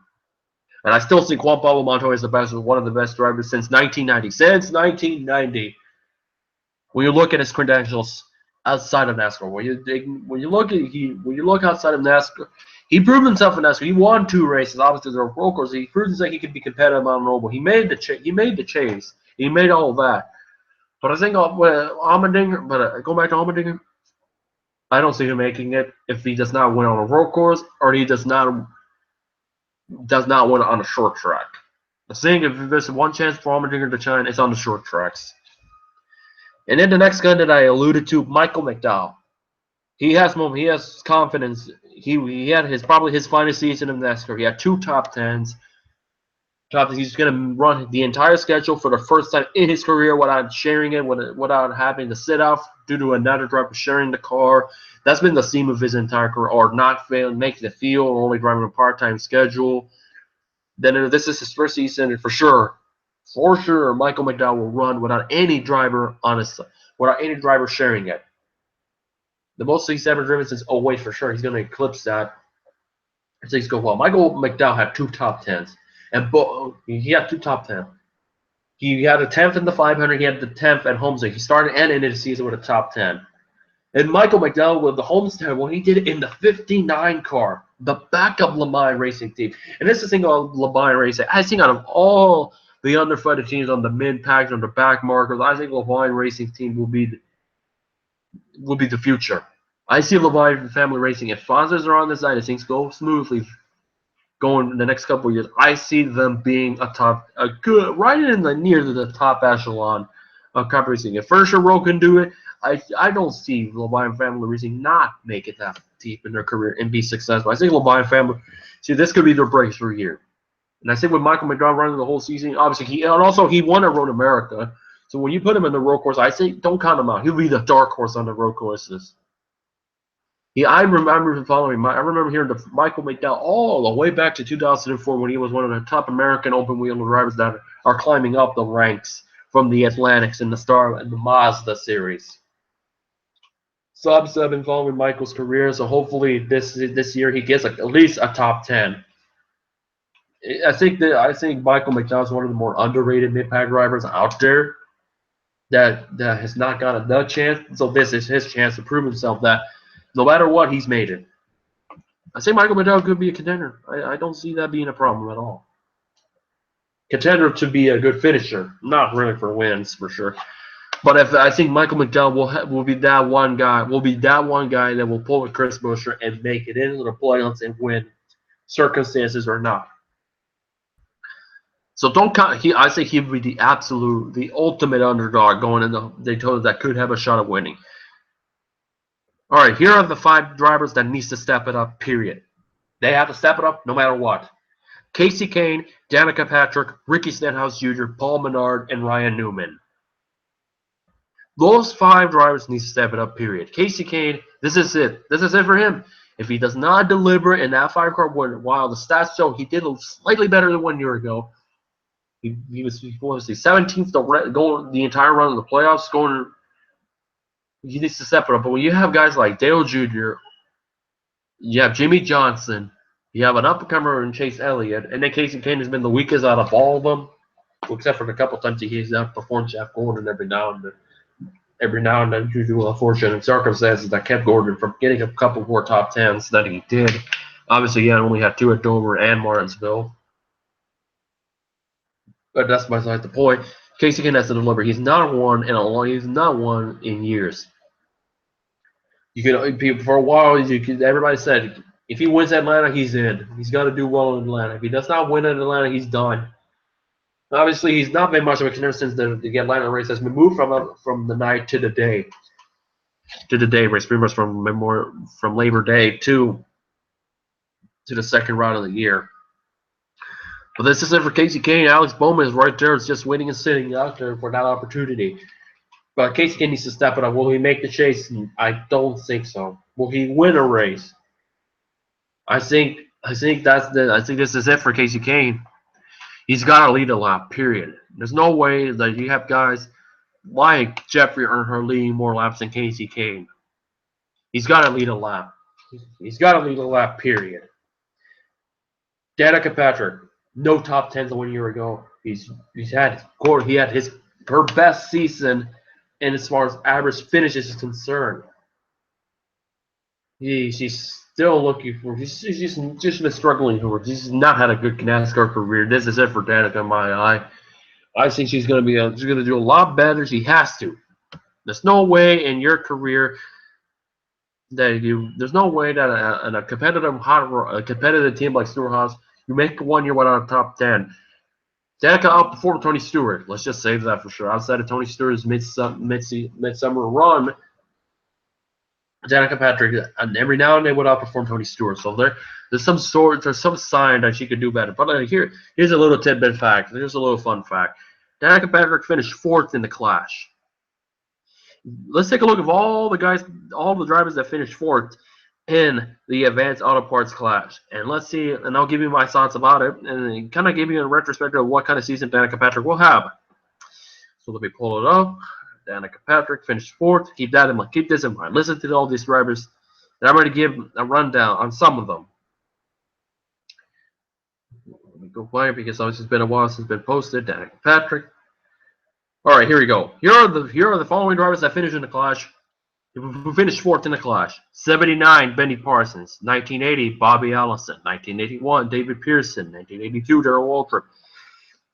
And I still think Juan Pablo Montoya is one of the best drivers since 1990. Since 1990. When you look at his credentials outside of NASCAR, when you look outside of NASCAR, he proved himself in NASCAR. He won 2 races. Obviously, there were roll courses. He proved that he could be competitive on an oval. He made the chase. He made all of that. But I think Allmendinger. But going back to Allmendinger, I don't see him making it if he does not win on a road course or he does not win on a short track. I think if there's one chance for Allmendinger to shine, it's on the short tracks. And then the next guy that I alluded to, Michael McDowell. He has confidence. He had probably his finest season in NASCAR. He had 2 top 10s. He's going to run the entire schedule for the first time in his career without sharing it, without having to sit out due to another driver sharing the car. That's been the theme of his entire career, or not failing, making the field, or only driving a part-time schedule. Then this is his first season, and for sure, Michael McDowell will run without any driver sharing it. The most he's ever driven since 08 for sure. He's going to eclipse that. If things go well. Michael McDowell had 2 top 10s. And he had 2 top 10. He had a 10th in the 500. He had the 10th at Homestead. He started and ended the season with a top 10. And Michael McDowell with the Homestead, when he did it in the 59 car, the backup Le Mans Racing team. And this is the thing about Le Mans Racing. I think out of all the underfunded teams on the mid package, on the back markers, I think Le Mans Racing team will be the future. I see Le Mans Family Racing. If sponsors are on this side, if things go smoothly, going in the next couple of years, I see them being right in near the top echelon of cup racing. If Furniture Row can do it, I don't see Le Mans Family Racing not make it that deep in their career and be successful. I think Le Mans Family, this could be their breakthrough year. And I think with Michael McDowell running the whole season, obviously he won at Road America. So when you put him in the road course, I say don't count him out. He'll be the dark horse on the road courses. I remember hearing the Michael McDowell all the way back to 2004 when he was one of the top American open wheel drivers that are climbing up the ranks from the Atlantics and the Mazda series. So I've been following Michael's career, so hopefully this year he gets at least a top 10. I think Michael McDowell is one of the more underrated mid-pack drivers out there that has not gotten a chance. So this is his chance to prove himself that no matter what, he's made it. I say Michael McDowell could be a contender. I don't see that being a problem at all. Contender to be a good finisher, not really for wins for sure. But if I think Michael McDowell will be that one guy, that will pull with Chris Buescher and make it into the playoffs and win, circumstances or not. So don't count. I say he would be the ultimate underdog going into Daytona that could have a shot at winning. All right, here are the 5 drivers that needs to step it up. Period. They have to step it up no matter what. Casey Kane, Danica Patrick, Ricky Stenhouse Jr., Paul Menard, and Ryan Newman. Those 5 drivers need to step it up, period. Casey Kane, this is it. This is it for him. If he does not deliver in that 5-car win, while the stats show he did slightly better than 1 year ago, he was 17th to go the entire run of the playoffs. He needs to step it up. But when you have guys like Dale Jr., you have Jimmy Johnson, you have an up-and-comer in Chase Elliott, and then Casey Kane has been the weakest out of all of them, except for the couple times he's outperformed Jeff Gordon every now and then due to unfortunate circumstances that kept Gordon from getting a couple more top 10s that he did. Obviously, he only had 2 at Dover and Martinsville. But that's beside the point. Casey Kane has to deliver. He's not won in years. For a while, everybody said if he wins Atlanta, he's in. He's got to do well in Atlanta. If he does not win in Atlanta, he's done. Obviously, he's not been much of a contender since the Atlanta race has been moved from the night to the day. To the day race, pretty much from Labor Day to the second round of the year. But this is it for Casey Kane. Alex Bowman is right there. It's just waiting and sitting out there for that opportunity. But Casey Kane needs to step it up. Will he make the chase? I don't think so. Will he win a race? I think this is it for Casey Kane. He's got to lead a lap, period. There's no way that you have guys like Jeffrey Earnhardt leading more laps than Casey Kane. He's got to lead a lap. He's got to lead a lap, period. Danica Patrick, no top 10s 1 year ago. He had her best season, and as far as average finishes is concerned, she's still looking for. She's just been struggling for. She's not had a good NASCAR career. This is it for Danica in my eye. I think she's gonna do a lot better. She has to. There's no way in your career there's no way that in a competitive team like Stewart Haas, you make 1 year without a top 10. Danica outperformed Tony Stewart. Let's just say that for sure. Outside of Tony Stewart's midsummer run, Danica Patrick, and every now and then would outperform Tony Stewart. So there's some sign that she could do better. But here's a little tidbit fact. Here's a little fun fact. Danica Patrick finished 4th in the Clash. Let's take a look at all the drivers that finished 4th in the Advanced Auto Parts Clash. And let's see, and I'll give you my thoughts about it, and kind of give you a retrospective of what kind of season Danica Patrick will have. So let me pull it up. Danica Patrick finished 4th. Keep this in mind. Listen to all these drivers. And I'm going to give a rundown on some of them. Let me go by because obviously it's been a while since it's been posted. Danica Patrick. All right, here we go. Here are the following drivers that finished in the Clash. Who finished 4th in the Clash? 79, Benny Parsons. 1980, Bobby Allison. 1981, David Pearson. 1982, Darrell Waltrip.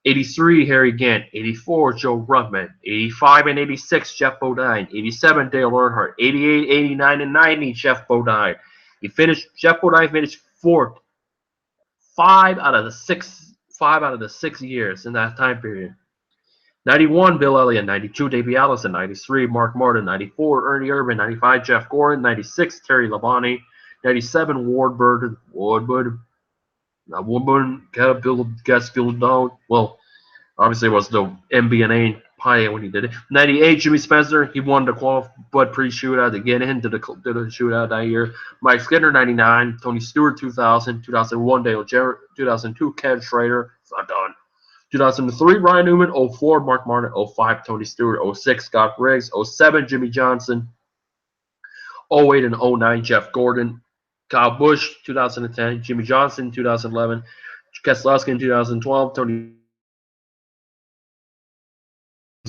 83, Harry Gant. 84, Joe Ruttman. 85 and 86, Jeff Bodine. 87, Dale Earnhardt. 88, 89, and 90, Jeff Bodine. Jeff Bodine finished 4th 5 out of the 6 years in that time period. 91, Bill Elliott. 92, Davey Allison. 93, Mark Martin. 94, Ernie Irvin. 95, Jeff Gordon. 96, Terry Labonte. 97, Ward Burton. Woodward. Now, Woodburn got spilled down. Well, obviously it was the MBNA pie when he did it. 98, Jimmy Spencer. He won the Bud pre-shootout to get into the shootout that year. Mike Skinner, 99. Tony Stewart, 2000. 2001, Dale Jarrett. 2002, Ken Schrader. It's not done. 2003, Ryan Newman. 04, Mark Martin. 05, Tony Stewart. 06, Scott Briggs. 07, Jimmy Johnson. 08 and 09, Jeff Gordon. Kyle Busch, 2010. Jimmy Johnson, 2011. Keselowski in 2012. Tony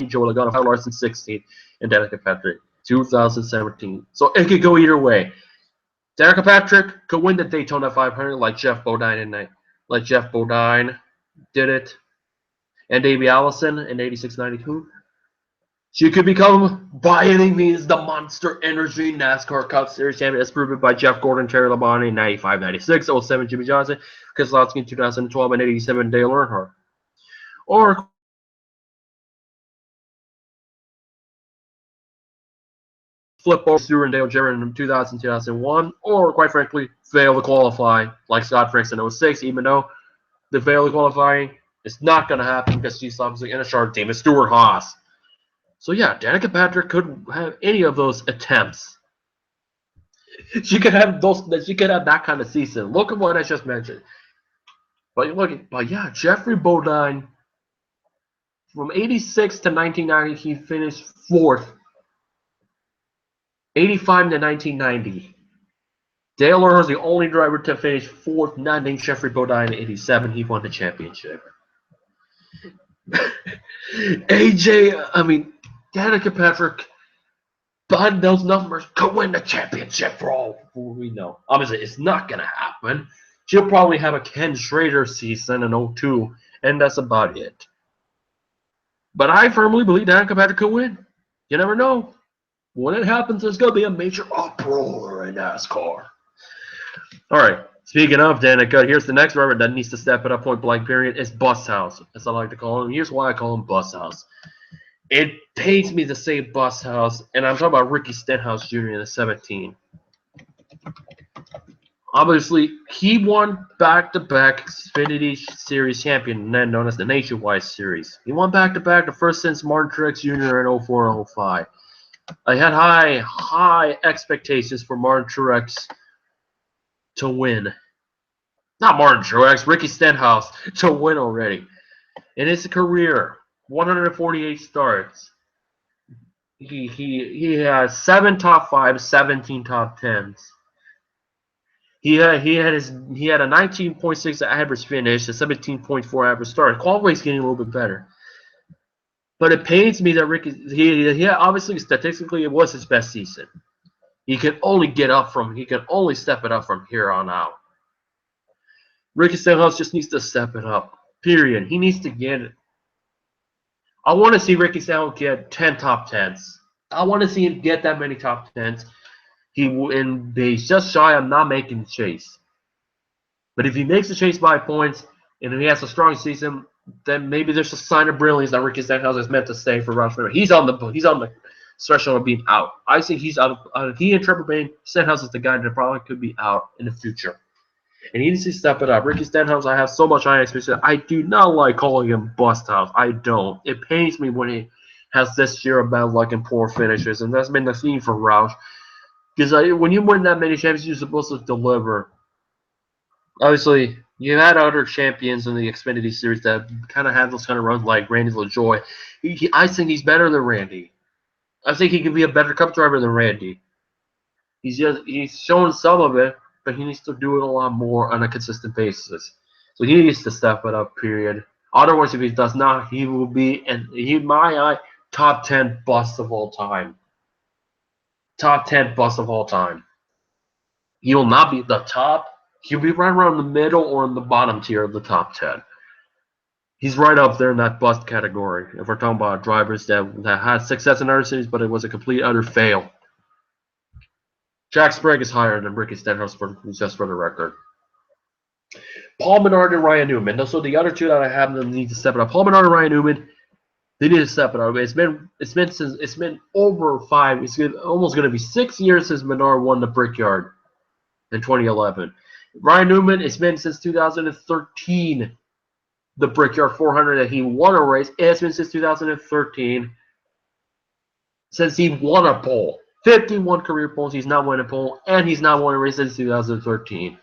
Joe Logano, Kyle Larson, 16. And Danica Patrick, 2017. So it could go either way. Danica Patrick could win the Daytona 500 like Jeff Bodine did it. and Davey Allison in 86-92. She could become, by any means, the Monster Energy NASCAR Cup Series champion, as proven by Jeff Gordon, Terry Labonte in 95-96, 07 Jimmy Johnson, Keselowski in 2012, and 87 Dale Earnhardt. Or flip over Stewart and Dale Jarrett in 2000, 2001, or quite frankly, fail to qualify like Scott Franks in 06, even though the fail to qualifying is not going to happen because she's obviously in a short team. It's Stewart Haas. So yeah, Danica Patrick could have any of those attempts. She could have those. She could have that kind of season. Look at what I just mentioned. But yeah, Jeffrey Bodine from 86 to 1990, he finished 4th. 85 to 1990. Dale Earnhardt was the only driver to finish 4th, not named Jeffrey Bodine in 87. He won the championship. Danica Patrick, behind those numbers, could win the championship for all we know. Obviously, it's not going to happen. She'll probably have a Ken Schrader season in 02, and that's about it. But I firmly believe Danica Patrick could win. You never know. When it happens, there's going to be a major uproar in NASCAR. All right. Speaking of Danica, here's the next driver that needs to step it up point blank period. It's Bus House, as I like to call him. Here's why I call him Bus House. It pains me to say Bus House, and I'm talking about Ricky Stenhouse Jr. in the 17. Obviously, he won back-to-back Xfinity Series champion, then known as the Nationwide Series. He won back-to-back, the first since Martin Truex Jr. in 04 and 05. I had high expectations for Martin Truex to win. Not Martin Truex, Ricky Stenhouse to win already. In his career, 148 starts. He has 7 top 5s, 17 top 10s. He had a 19.6 average finish, a 17.4 average start. Qualifying's getting a little bit better. But it pains me that Ricky, he obviously statistically it was his best season. He can only step it up from here on out. Ricky Stenhouse just needs to step it up. Period. He needs to get it. I want to see Ricky Stenhouse get 10 top 10s. I want to see him get that many top 10s. He's just shy of not making the chase. But if he makes the chase by points and he has a strong season, then maybe there's a sign of brilliance that Ricky Stenhouse is meant to stay for Roush Miller. He's on the threshold of being out. I think he's out. He and Trevor Bayne, Stenhouse is the guy that probably could be out in the future. And he needs to step it up. Ricky Stenhouse, I have so much high expectations. I do not like calling him Bust House. I don't. It pains me when he has this year of bad luck and poor finishes, and that's been the theme for Roush. Because when you win that many championships, you're supposed to deliver. Obviously, you had other champions in the Xfinity Series that kind of had those kind of runs, like Randy LaJoie. I think he's better than Randy. I think he can be a better Cup driver than Randy. He's shown some of it, but he needs to do it a lot more on a consistent basis. So he needs to step it up, period. Otherwise, if he does not, he will be, in my eye, top 10 bust of all time. Top 10 bust of all time. He will not be the top. He'll be right around the middle or in the bottom tier of the top 10. He's right up there in that bust category. If we're talking about drivers that had success in other cities, but it was a complete utter fail. Jack Sprague is higher than Ricky Stenhouse, just for the record. Paul Menard and Ryan Newman. Those are the other two that I have that need to step it up. Paul Menard and Ryan Newman, they need to step it up. It's been over 5. It's almost going to be 6 years since Menard won the Brickyard in 2011. Ryan Newman, it's been since 2013, the Brickyard 400 that he won a race. It's been since 2013 since he won a pole. 51 career poles, he's not won a pole, and he's not won a race since 2013.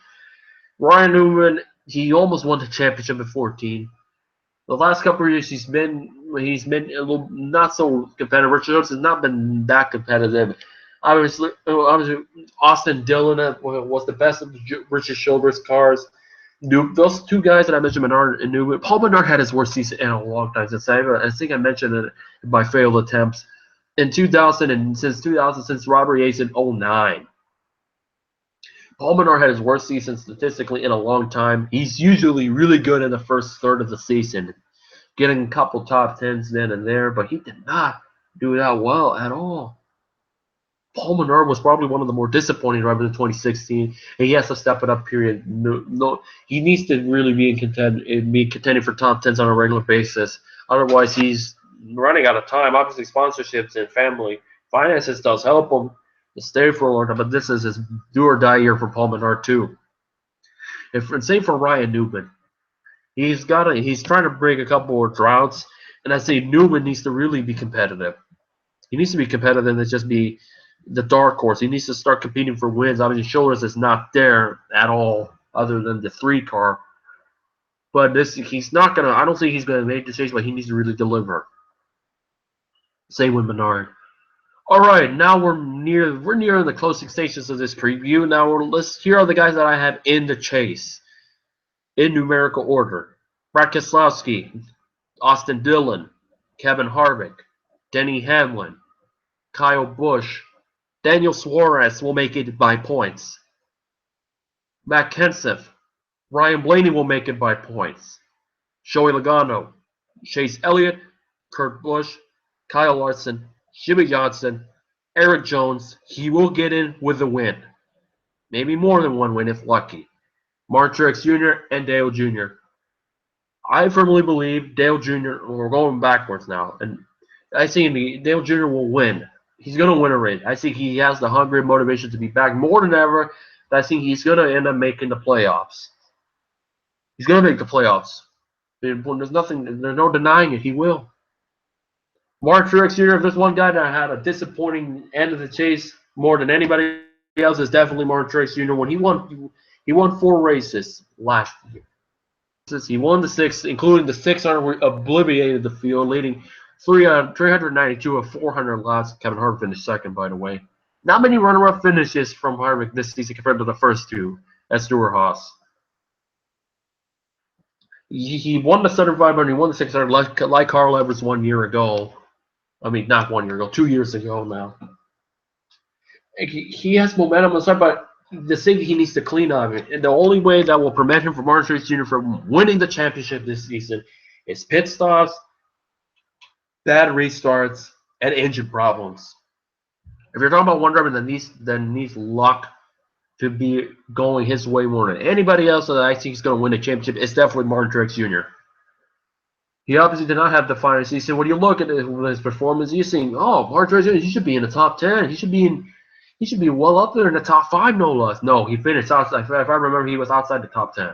Ryan Newman, he almost won the championship in 2014. The last couple of years, he's been a little not so competitive. Richard Jones has not been that competitive. Obviously, Austin Dillon was the best of Richard Childress cars. Those two guys that I mentioned, Menard and Newman. Paul Menard had his worst season in a long time. I think I mentioned it in my failed attempts. In 2000 and since Robert Yates in 2009. Paul Menard had his worst season statistically in a long time. He's usually really good in the first third of the season. getting a couple top tens then and there, but he did not do that well at all. Paul Menard was probably one of the more disappointing drivers in 2016, and he has to step it up. Period. No, he needs to really be contending for top tens on a regular basis. Otherwise, he's running out of time. Obviously, sponsorships and family finances does help him to stay for a long time, but this is his do or die year for Paul Menard too. And same for Ryan Newman. He's trying to break a couple more droughts, and I say Newman needs to really be competitive. He needs to be competitive and just be the dark horse. He needs to start competing for wins. Obviously, Shoulders is not there at all, other than the 3 car. But he's not gonna. I don't think he's gonna make the change, but he needs to really deliver. Same with Menard. All right, now we're near the closing stages of this preview. Now here are the guys that I have in the chase, in numerical order: Brad Keselowski, Austin Dillon, Kevin Harvick, Denny Hamlin, Kyle Busch. Daniel Suarez will make it by points. Matt Kenseth, Ryan Blaney will make it by points. Joey Logano, Chase Elliott, Kurt Busch, Kyle Larson, Jimmy Johnson, Eric Jones. He will get in with a win. Maybe more than one win if lucky. Martin Truex Jr. and Dale Jr. I firmly believe Dale Jr. We're going backwards now, and I think Dale Jr. will win. He's going to win a race. I think he has the hunger and motivation to be back more than ever. I think he's going to end up making the playoffs. He's going to make the playoffs. There's no denying it. He will. Martin Truex Jr., if there's one guy that had a disappointing end of the chase more than anybody else, is definitely Martin Truex Jr. When he won 4 races last year. He won the 6, including the 600, obliterated the field, leading 392 of 400 laps. Kevin Harvick finished second, by the way. Not many runner-up finishes from Harvick this season compared to the first 2 at Stewart-Haas. He won the 7500, he won the 600 like Carl Edwards 1 year ago. I mean, not 1 year ago, 2 years ago now. He has momentum on the side, but the thing he needs to clean up, and the only way that will prevent him from Martin Truex Jr. from winning the championship this season is pit stops, bad restarts, and engine problems. If you're talking about one driver that needs luck to be going his way more than anybody else that I think is going to win the championship, it's definitely Martin Truex Jr. He obviously did not have the finest season. When you look at his performance, you're seeing, oh, Martin Truex Jr., he should be in the top 10. He should be well up there in the top 5, no less. No, he finished outside. If I remember, he was outside the top 10. I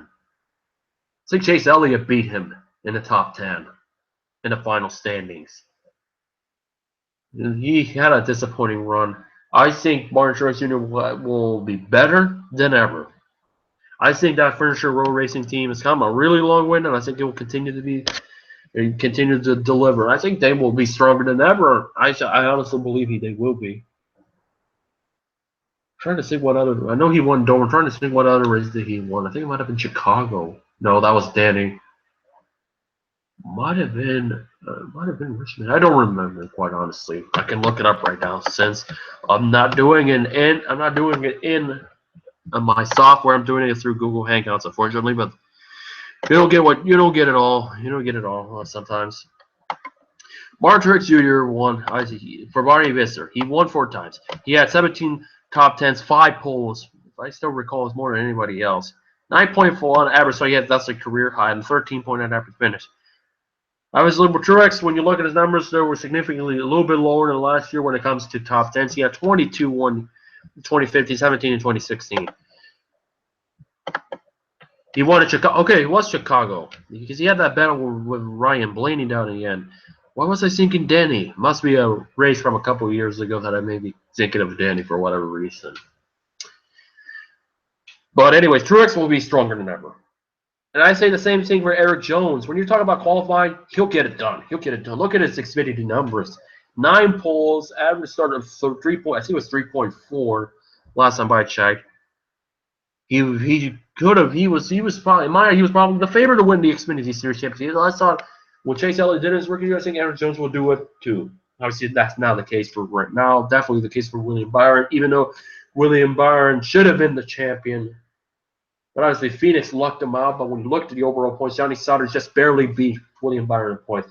think Chase Elliott beat him in the top 10 in the final standings. He had a disappointing run. I think Martin Truex Jr. will be better than ever. I think that Furniture Road Racing team has come a really long way, and I think it will continue to deliver. I think they will be stronger than ever. I honestly believe they will be. I'm trying to think what other. I know he won Dover. I'm trying to think what other race did he won. I think it might have been Chicago. No, that was Danny. Might have been Richmond. I don't remember, quite honestly. I can look it up right now since I'm not doing it in my software. I'm doing it through Google Hangouts, unfortunately. But you don't get it all sometimes. Martin Truex Jr. won for Barney Visser. He won 4 times. He had 17 top 10s, 5 poles. If I still recall, it's more than anybody else. 9.4 on average, so that's a career high, and 13.9 average finish. Obviously, with Truex, when you look at his numbers, they were significantly a little bit lower than last year when it comes to top 10s. He had 22 won 2015, 17, and 2016. He won at Chicago. Okay, it was Chicago because he had that battle with Ryan Blaney down in the end. Why was I thinking Denny? Must be a race from a couple of years ago that I may be thinking of Denny for whatever reason. But anyways, Truex will be stronger than ever. And I say the same thing for Eric Jones. When you're talking about qualifying, he'll get it done. Look at his Xfinity numbers. 9 poles, average start of 3 points. I think it was 3.4 last time I checked. He was probably the favorite to win the Xfinity Series championship. I thought when Chase Elliott did his rookie year, I think Eric Jones will do it too. Obviously, that's not the case for right now. Definitely the case for William Byron, even though William Byron should have been the champion But obviously, Phoenix lucked him out. But when you look at the overall points, Johnny Sauter just barely beat William Byron in points.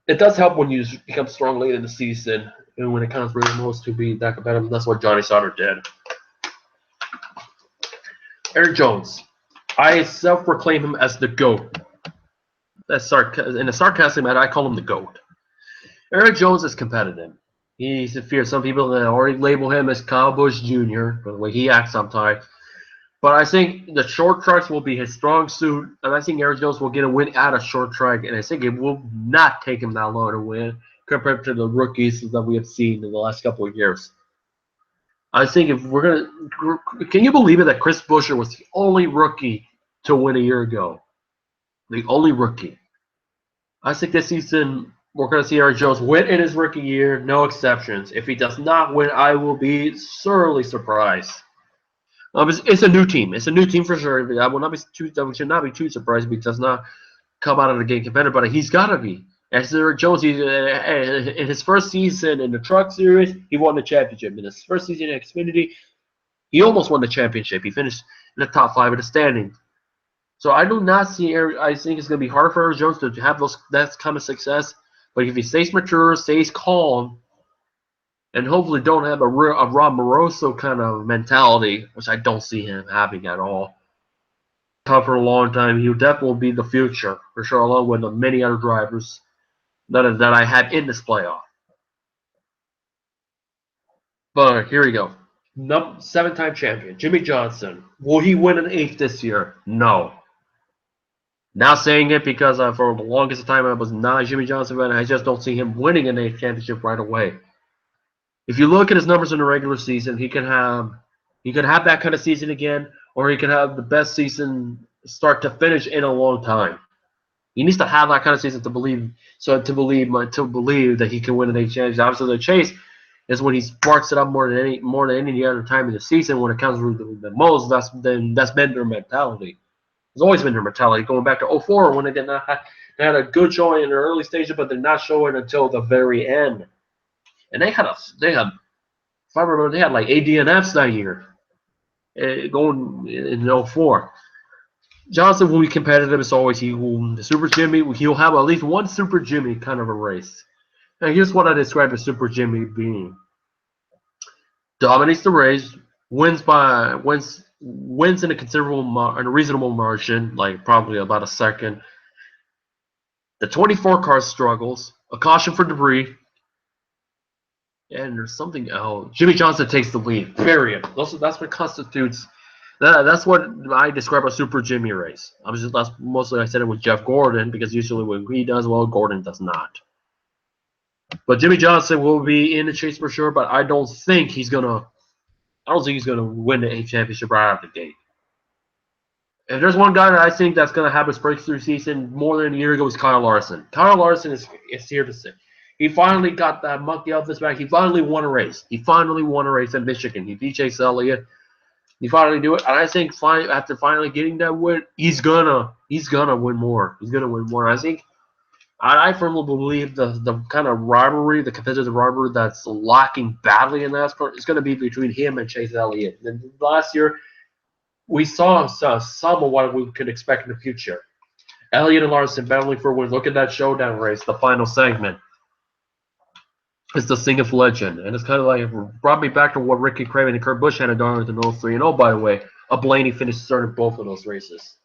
It does help when you become strong late in the season, and when it comes really most to be that competitive. That's what Johnny Sauter did. Eric Jones, I self-proclaim him as the GOAT. That's in a sarcastic manner, I call him the GOAT. Eric Jones is competitive. He's a fierce. Some people already label him as Kyle Busch Jr. for the way he acts sometimes. But I think the short tracks will be his strong suit, and I think Eric Jones will get a win out of short track, and I think it will not take him that long to win compared to the rookies that we have seen in the last couple of years. I think if we're gonna, can you believe it that Chris Buescher was the only rookie to win a year ago? The only rookie. I think this season we're going to see Eric Jones win in his rookie year, no exceptions. If he does not win, I will be sorely surprised. It's a new team. It's a new team for sure. I will not be we should not be too surprised if he does not come out of the game competitive, but he's got to be. As Eric Jones, in his first season in the Truck Series, he won the championship. In his first season in Xfinity, he almost won the championship. He finished in the top 5 of the standings. So I do not see Eric. I think it's going to be hard for Eric Jones to have that kind of success. But if he stays mature, stays calm, and hopefully don't have a Rob Moroso kind of mentality, which I don't see him having at all. For a long time, he will definitely be the future for sure, along with the many other drivers that I have in this playoff. But here we go. 7-time champion Jimmie Johnson. Will he win an 8th this year? No. Not saying it because for the longest time I was not a Jimmie Johnson fan. I just don't see him winning an 8th championship right away. If you look at his numbers in the regular season, he could have that kind of season again, or he could have the best season start to finish in a long time. He needs to have that kind of season to believe that he can win an 8th championship. Obviously, the chase is when he sparks it up more than any other time in the season. When it comes to the most, that's been their mentality. It's always been their mentality, going back to 2004 when they had a good showing in the early stages, but they're not showing until the very end. And they had if I remember, they had like ADNFs that year, going in 2004. Johnson will be competitive as always. The Super Jimmy, he'll have at least one Super Jimmy kind of a race. Now here's what I describe as Super Jimmy being: dominates the race, wins in a reasonable margin, like probably about a second. The 24 car struggles, a caution for debris, and there's something else. Jimmie Johnson takes the lead. Period. That's what constitutes. That's what I describe a Super Jimmy race. That's mostly I said it with Jeff Gordon because usually when he does well, Gordon does not. But Jimmie Johnson will be in the chase for sure. But I don't think he's gonna win the 8th championship right out of the gate. If there's one guy that I think that's going to have his breakthrough season more than a year ago, is Kyle Larson. Kyle Larson is here to stay. He finally got that monkey off his back. He finally won a race. He finally won a race in Michigan. He beat Chase Elliott. He finally do it, and I think after finally getting that win, he's gonna win more. He's gonna win more. I firmly believe the kind of rivalry, the competitive rivalry that's lacking badly in NASCAR is going to be between him and Chase Elliott. And last year, we saw some of what we could expect in the future. Elliott and Larson battling for a win. Look at that showdown race, the final segment. It's the Sing of Legend, and it's kind of like brought me back to what Ricky Craven and Kurt Busch had done with the 03. And oh, by the way, a Blaney finished third in both of those races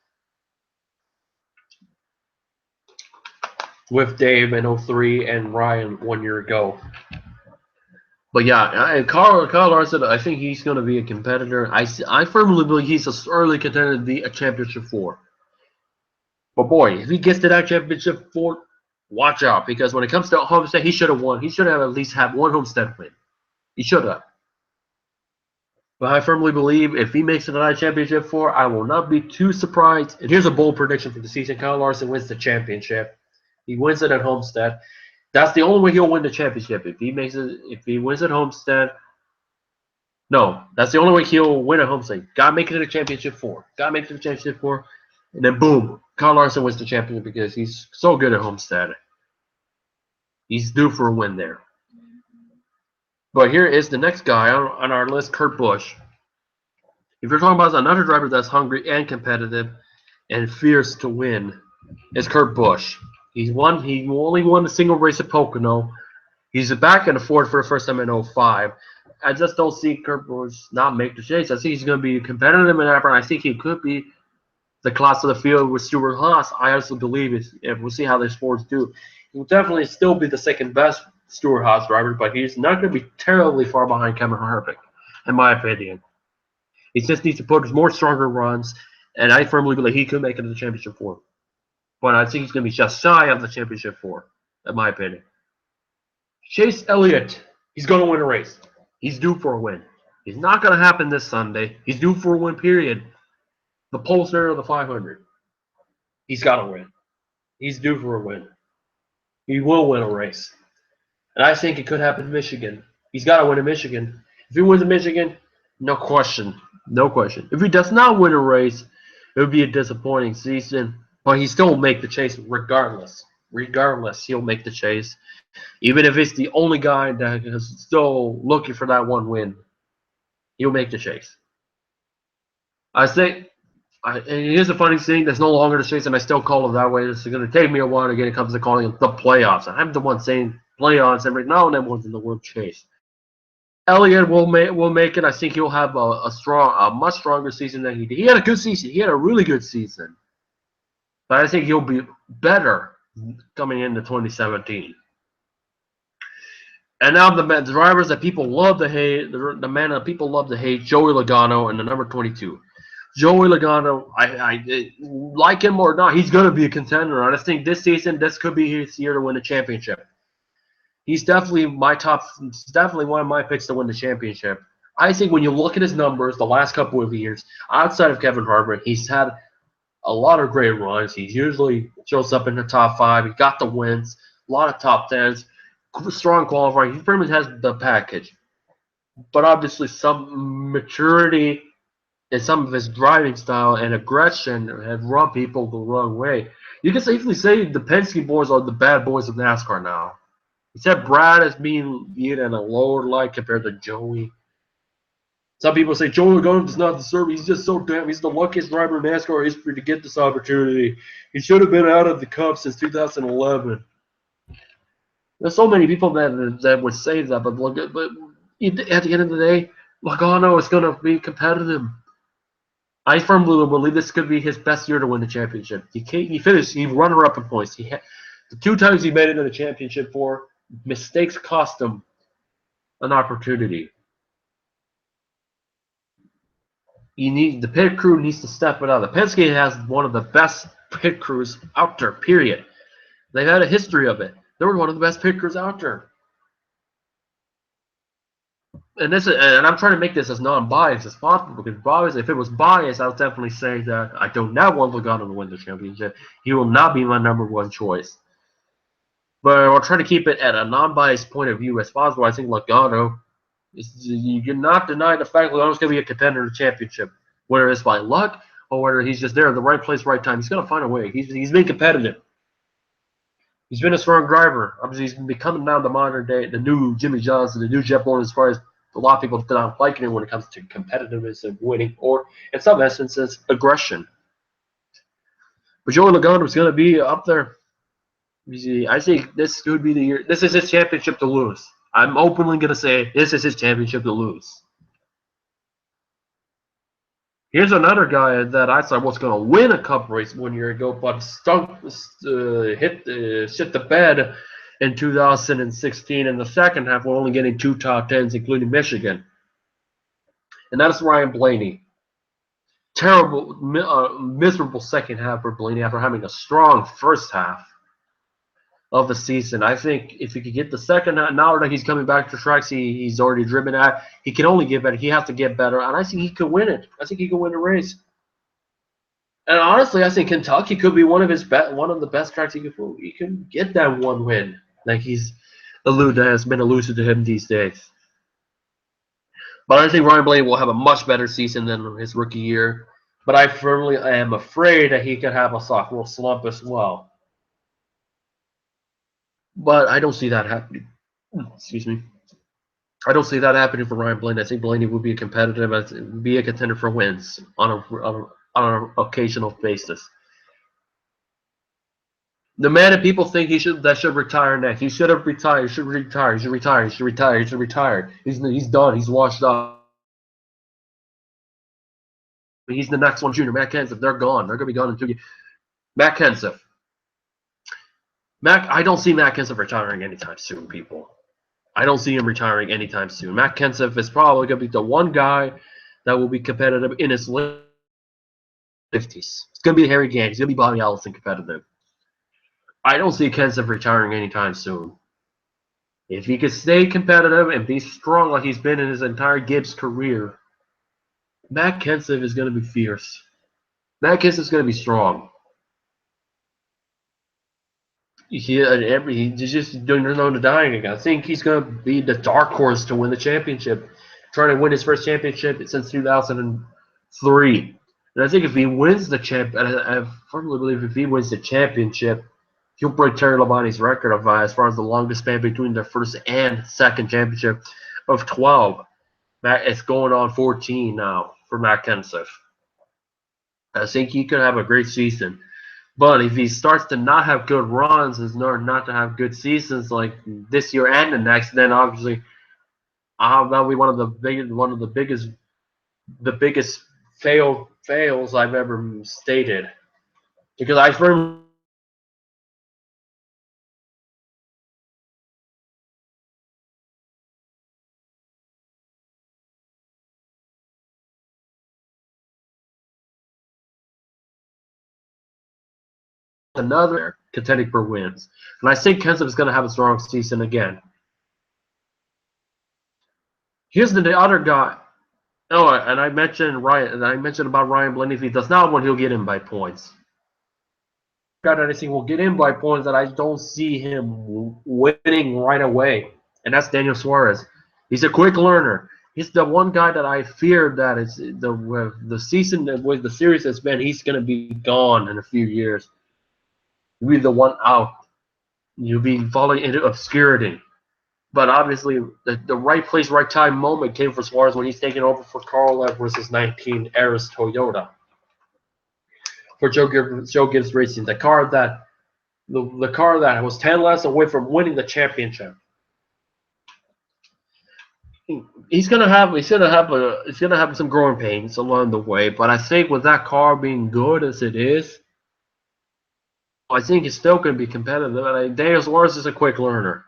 with Dave in 03 and Ryan 1 year ago. But yeah, Kyle Larson, I think he's going to be a competitor. I firmly believe he's an early contender to be a championship 4. But boy, if he gets to that championship 4, watch out, because when it comes to Homestead, he should have won. He should have at least had one Homestead win. He should have. But I firmly believe if he makes it to that championship 4, I will not be too surprised. And here's a bold prediction for the season: Kyle Larson wins the championship. He wins it at Homestead. That's the only way he'll win the championship. If he wins at Homestead. No, that's the only way he'll win at Homestead. Gotta make it to the championship 4. Gotta make it to the championship 4. And then boom, Kyle Larson wins the championship because he's so good at Homestead. He's due for a win there. But here is the next guy on our list, Kurt Busch. If you're talking about another driver that's hungry and competitive and fierce to win, it's Kurt Busch. He only won a single race at Pocono. He's back in the Ford for the first time in '05. I just don't see Kurt Busch not make the chase. I think he's going to be competitive in that, and I think he could be the class of the field with Stuart Haas. I also believe if we'll see how the sports do. He will definitely still be the second best Stuart Haas driver, but he's not going to be terribly far behind Kevin Harvick, in my opinion. He just needs to put more stronger runs, and I firmly believe he could make it to the championship four. But I think he's going to be just shy of the championship four, in my opinion. Chase Elliott, he's going to win a race. He's due for a win. He's not going to happen this Sunday. He's due for a win, period. The pollster of the 500. He's got to win. He's due for a win. He will win a race. And I think it could happen in Michigan. He's got to win in Michigan. If he wins in Michigan, no question. No question. If he does not win a race, it would be a disappointing season. But he still will make the chase regardless. Regardless, he'll make the chase. Even if it's the only guy that is still looking for that one win, he'll make the chase. I think, and here's the funny thing, there's no longer the chase, and I still call it that way. It's going to take me a while to get it comes to calling it the playoffs. I'm the one saying playoffs every now and then one's in the word chase. Elliott will make it. I think he'll have a much stronger season than he did. He had a good season. He had a really good season. But I think he'll be better coming into 2017. And now the drivers that people love to hate, the man that people love to hate, Joey Logano and the number 22. Joey Logano, I like him or not, he's going to be a contender. I just think this season, this could be his year to win the championship. He's definitely definitely one of my picks to win the championship. I think when you look at his numbers the last couple of years, outside of Kevin Harvick, he's had a lot of great runs. He usually shows up in the top 5. He got the wins, a lot of top 10s, strong qualifying. He pretty much has the package. But obviously some maturity and some of his driving style and aggression have rubbed people the wrong way. You can safely say the Penske boys are the bad boys of NASCAR now. Except Brad is being viewed in a lower light compared to Joey. Some people say Joey Logano does not deserve it. He's just so damn. He's the luckiest driver in NASCAR history to get this opportunity. He should have been out of the Cup since 2011. There's so many people that would say that, but at the end of the day, Logano is going to be competitive. I firmly believe this could be his best year to win the championship. He finished. He runner-up in points. The 2 times he made it in the championship four, mistakes cost him an opportunity. The pit crew needs to step it up. The Penske has one of the best pit crews out there, period. They've had a history of it. They were one of the best pit crews out there. And I'm trying to make this as non-biased as possible, because if it was biased, I would definitely say that I do not want Logano to win the championship. He will not be my number one choice. But I'll try to keep it at a non-biased point of view as possible. I think Logano, you cannot deny the fact Logano's going to be a contender to the championship, whether it's by luck or whether he's just there in the right place, right time. He's going to find a way. He's been competitive. He's been a strong driver. Obviously, he's becoming now the modern day, the new Jimmy Johnson, the new Jeff Gordon, as far as a lot of people do not like him when it comes to competitiveness and winning, or in some instances, aggression. But Joey Logano is going to be up there. I think this could be the year. This is his championship to lose. I'm openly going to say this is his championship to lose. Here's another guy that I thought was going to win a Cup race 1 year ago, but shit the bed in 2016 in the second half. We're only getting 2 top 10s, including Michigan. And that's Ryan Blaney. Terrible, miserable second half for Blaney after having a strong first half of the season. I think if he could get the second half, now that he's coming back to tracks he's already driven at, he can only get better. He has to get better, and I think he could win it. I think he could win the race. And honestly, I think Kentucky could be one of the best tracks he could get that one win, like has been alluded to him these days. But I think Ryan Blaney will have a much better season than his rookie year. But I firmly am afraid that he could have a sophomore slump as well. But I don't see that happening. Excuse me. I don't see that happening for Ryan Blaney. I think Blaney would be competitive, be a contender for wins on an occasional basis. The man that people think should retire next. He should have retired. He should retire. He should retire. He should retire. He should retire. He's done. He's washed up. He's the next one. Junior Matt Kenseth. They're gone. They're gonna be gone in 2 years. Matt Kenseth. I don't see Matt Kenseth retiring anytime soon, people. I don't see him retiring anytime soon. Matt Kenseth is probably gonna be the one guy that will be competitive in his late 50s. It's gonna be Harry Gant. He's gonna be Bobby Allison competitive. I don't see Kenseth retiring anytime soon. If he could stay competitive and be strong like he's been in his entire Gibbs career, Matt Kenseth is going to be fierce. Matt Kenseth is going to be strong. He's just doing no denying. I think he's going to be the dark horse to win the championship, trying to win his first championship since 2003. And I think if he wins the I firmly believe if he wins the championship, he'll break Terry Labonte's record of as far as the longest span between the first and second championship of 12. It's going on 14 now for Matt Kenseth. I think he could have a great season. But if he starts to not have good runs, not to have good seasons like this year and the next, then obviously that'll be one of the biggest fails I've ever stated. Because I firmly another contending for wins. And I think Kenseth is going to have a strong season again. Here's the other guy. Oh, and I mentioned about Ryan Blaney. If he does not win, he'll get in by points. Guy that I think will get in by points that I don't see him winning right away, and that's Daniel Suarez. He's a quick learner. He's the one guy that I fear that it's the season with the series has been. He's going to be gone in a few years. He'll be the one out. You'll be falling into obscurity. But obviously, the right place, right time moment came for Suarez when he's taking over for Carl Edwards' 19 Eris Toyota for Joe Gibbs Racing, the car that was 10 laps away from winning the championship. He's gonna have some growing pains along the way, but I think with that car being good as it is, I think he's still gonna be competitive. Daniel Suarez is a quick learner.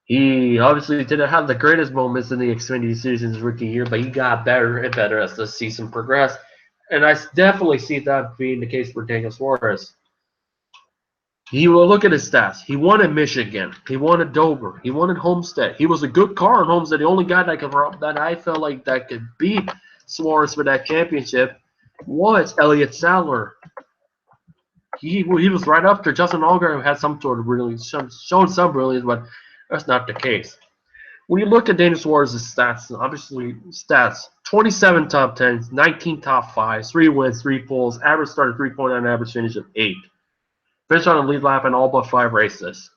He obviously didn't have the greatest moments in the Xfinity Series in his rookie year, but he got better and better as the season progressed. And I definitely see that being the case for Daniel Suarez. He will look at his stats. He won at Michigan. He won at Dover. He won at Homestead. He was a good car in Homestead. The only guy that I felt like that could beat Suarez for that championship was Elliott Sadler. He was right up there. Justin Allgaier had some sort of shown some brilliance, but that's not the case. When you look at Daniel Suarez's stats, obviously 27 top 10s, 19 top 5s, 3 wins, 3 poles, average start of 3.9, average finish of 8. Finished on a lead lap in all but 5 races.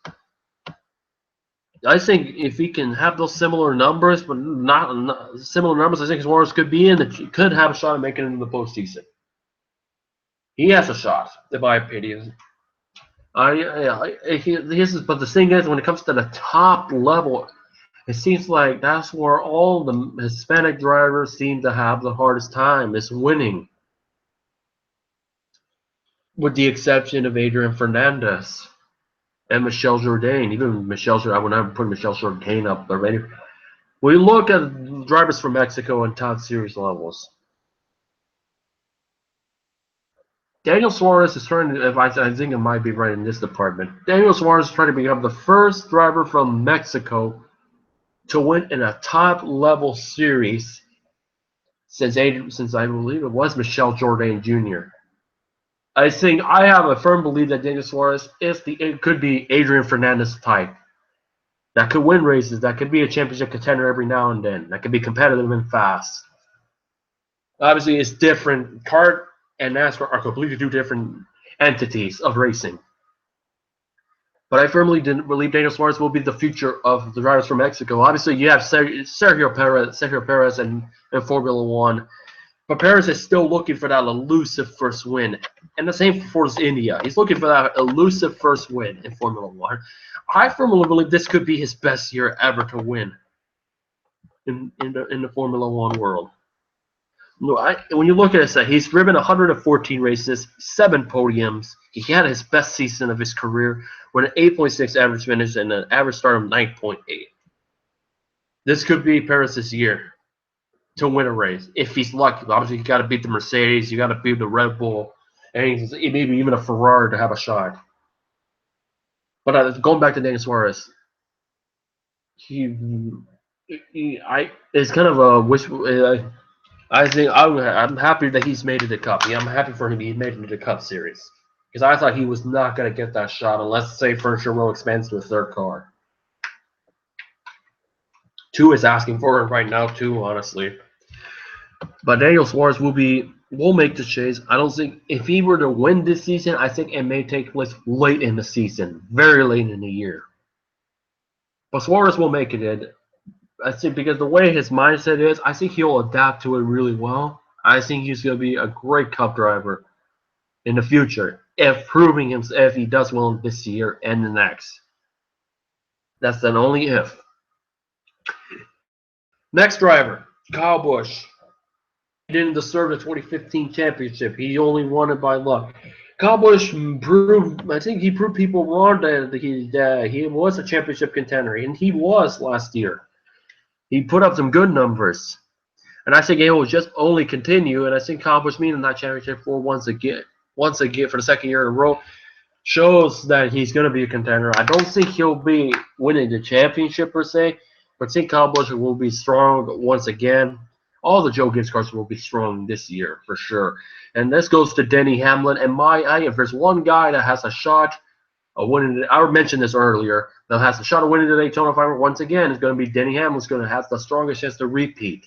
I think if he can have those similar numbers, but not similar numbers, I think Suarez could have a shot at making it into the postseason. He has a shot, in my opinion. But the thing is, when it comes to the top level, it seems like that's where all the Hispanic drivers seem to have the hardest time, is winning. With the exception of Adrian Fernandez and Michelle Jourdain. Even Michelle Jourdain, I would not put Michelle Jourdain up already. We look at drivers from Mexico and top series levels. Daniel Suarez is trying to, I think it might be right in this department. Daniel Suarez is trying to become the first driver from Mexico to win in a top level series since I believe it was Michelle Jourdain Jr. I have a firm belief that Daniel Suarez could be Adrian Fernandez type. That could win races, that could be a championship contender every now and then, that could be competitive and fast. Obviously, it's different. Kart and NASCAR are completely two different entities of racing. But I firmly didn't believe Daniel Suarez will be the future of the drivers from Mexico. Obviously, you have Sergio Perez in Formula One, but Perez is still looking for that elusive first win. And the same for Force India. He's looking for that elusive first win in Formula One. I firmly believe this could be his best year ever to win in the Formula One world. No, when you look at it, he's driven 114 races, 7 podiums. He had his best season of his career with an 8.6 average finish and an average start of 9.8. This could be Perez's year to win a race if he's lucky. Obviously, you got to beat the Mercedes, you got to beat the Red Bull, and maybe even a Ferrari to have a shot. But going back to Daniel Suarez, it's kind of a wish. I think I'm happy that he's made it to Cup. Yeah, I'm happy for him. He made it to the Cup Series because I thought he was not going to get that shot unless, say, Furniture Row expands to a third car. 2 is asking for it right now, too, honestly. But Daniel Suarez will make the chase. I don't think if he were to win this season, I think it may take place late in the season, very late in the year. But Suarez will make it in. I think because the way his mindset is, I think he'll adapt to it really well. I think he's going to be a great Cup driver in the future, if he does well this year and the next. That's an only if. Next driver, Kyle Busch. He didn't deserve the 2015 championship. He only won it by luck. Kyle Busch I think he proved people wrong that he was a championship contender, and he was last year. He put up some good numbers. And I think it will just only continue. And I think Kyle Busch winning that championship once again for the second year in a row shows that he's going to be a contender. I don't think he'll be winning the championship per se, but I think Kyle Busch will be strong once again. All the Joe Gibbs cars will be strong this year for sure. And this goes to Denny Hamlin. And if there's one guy that has a shot of winning, I mentioned this earlier, that has a shot of winning the Daytona 500 once again, is going to be Denny Hamlin's going to have the strongest chance to repeat.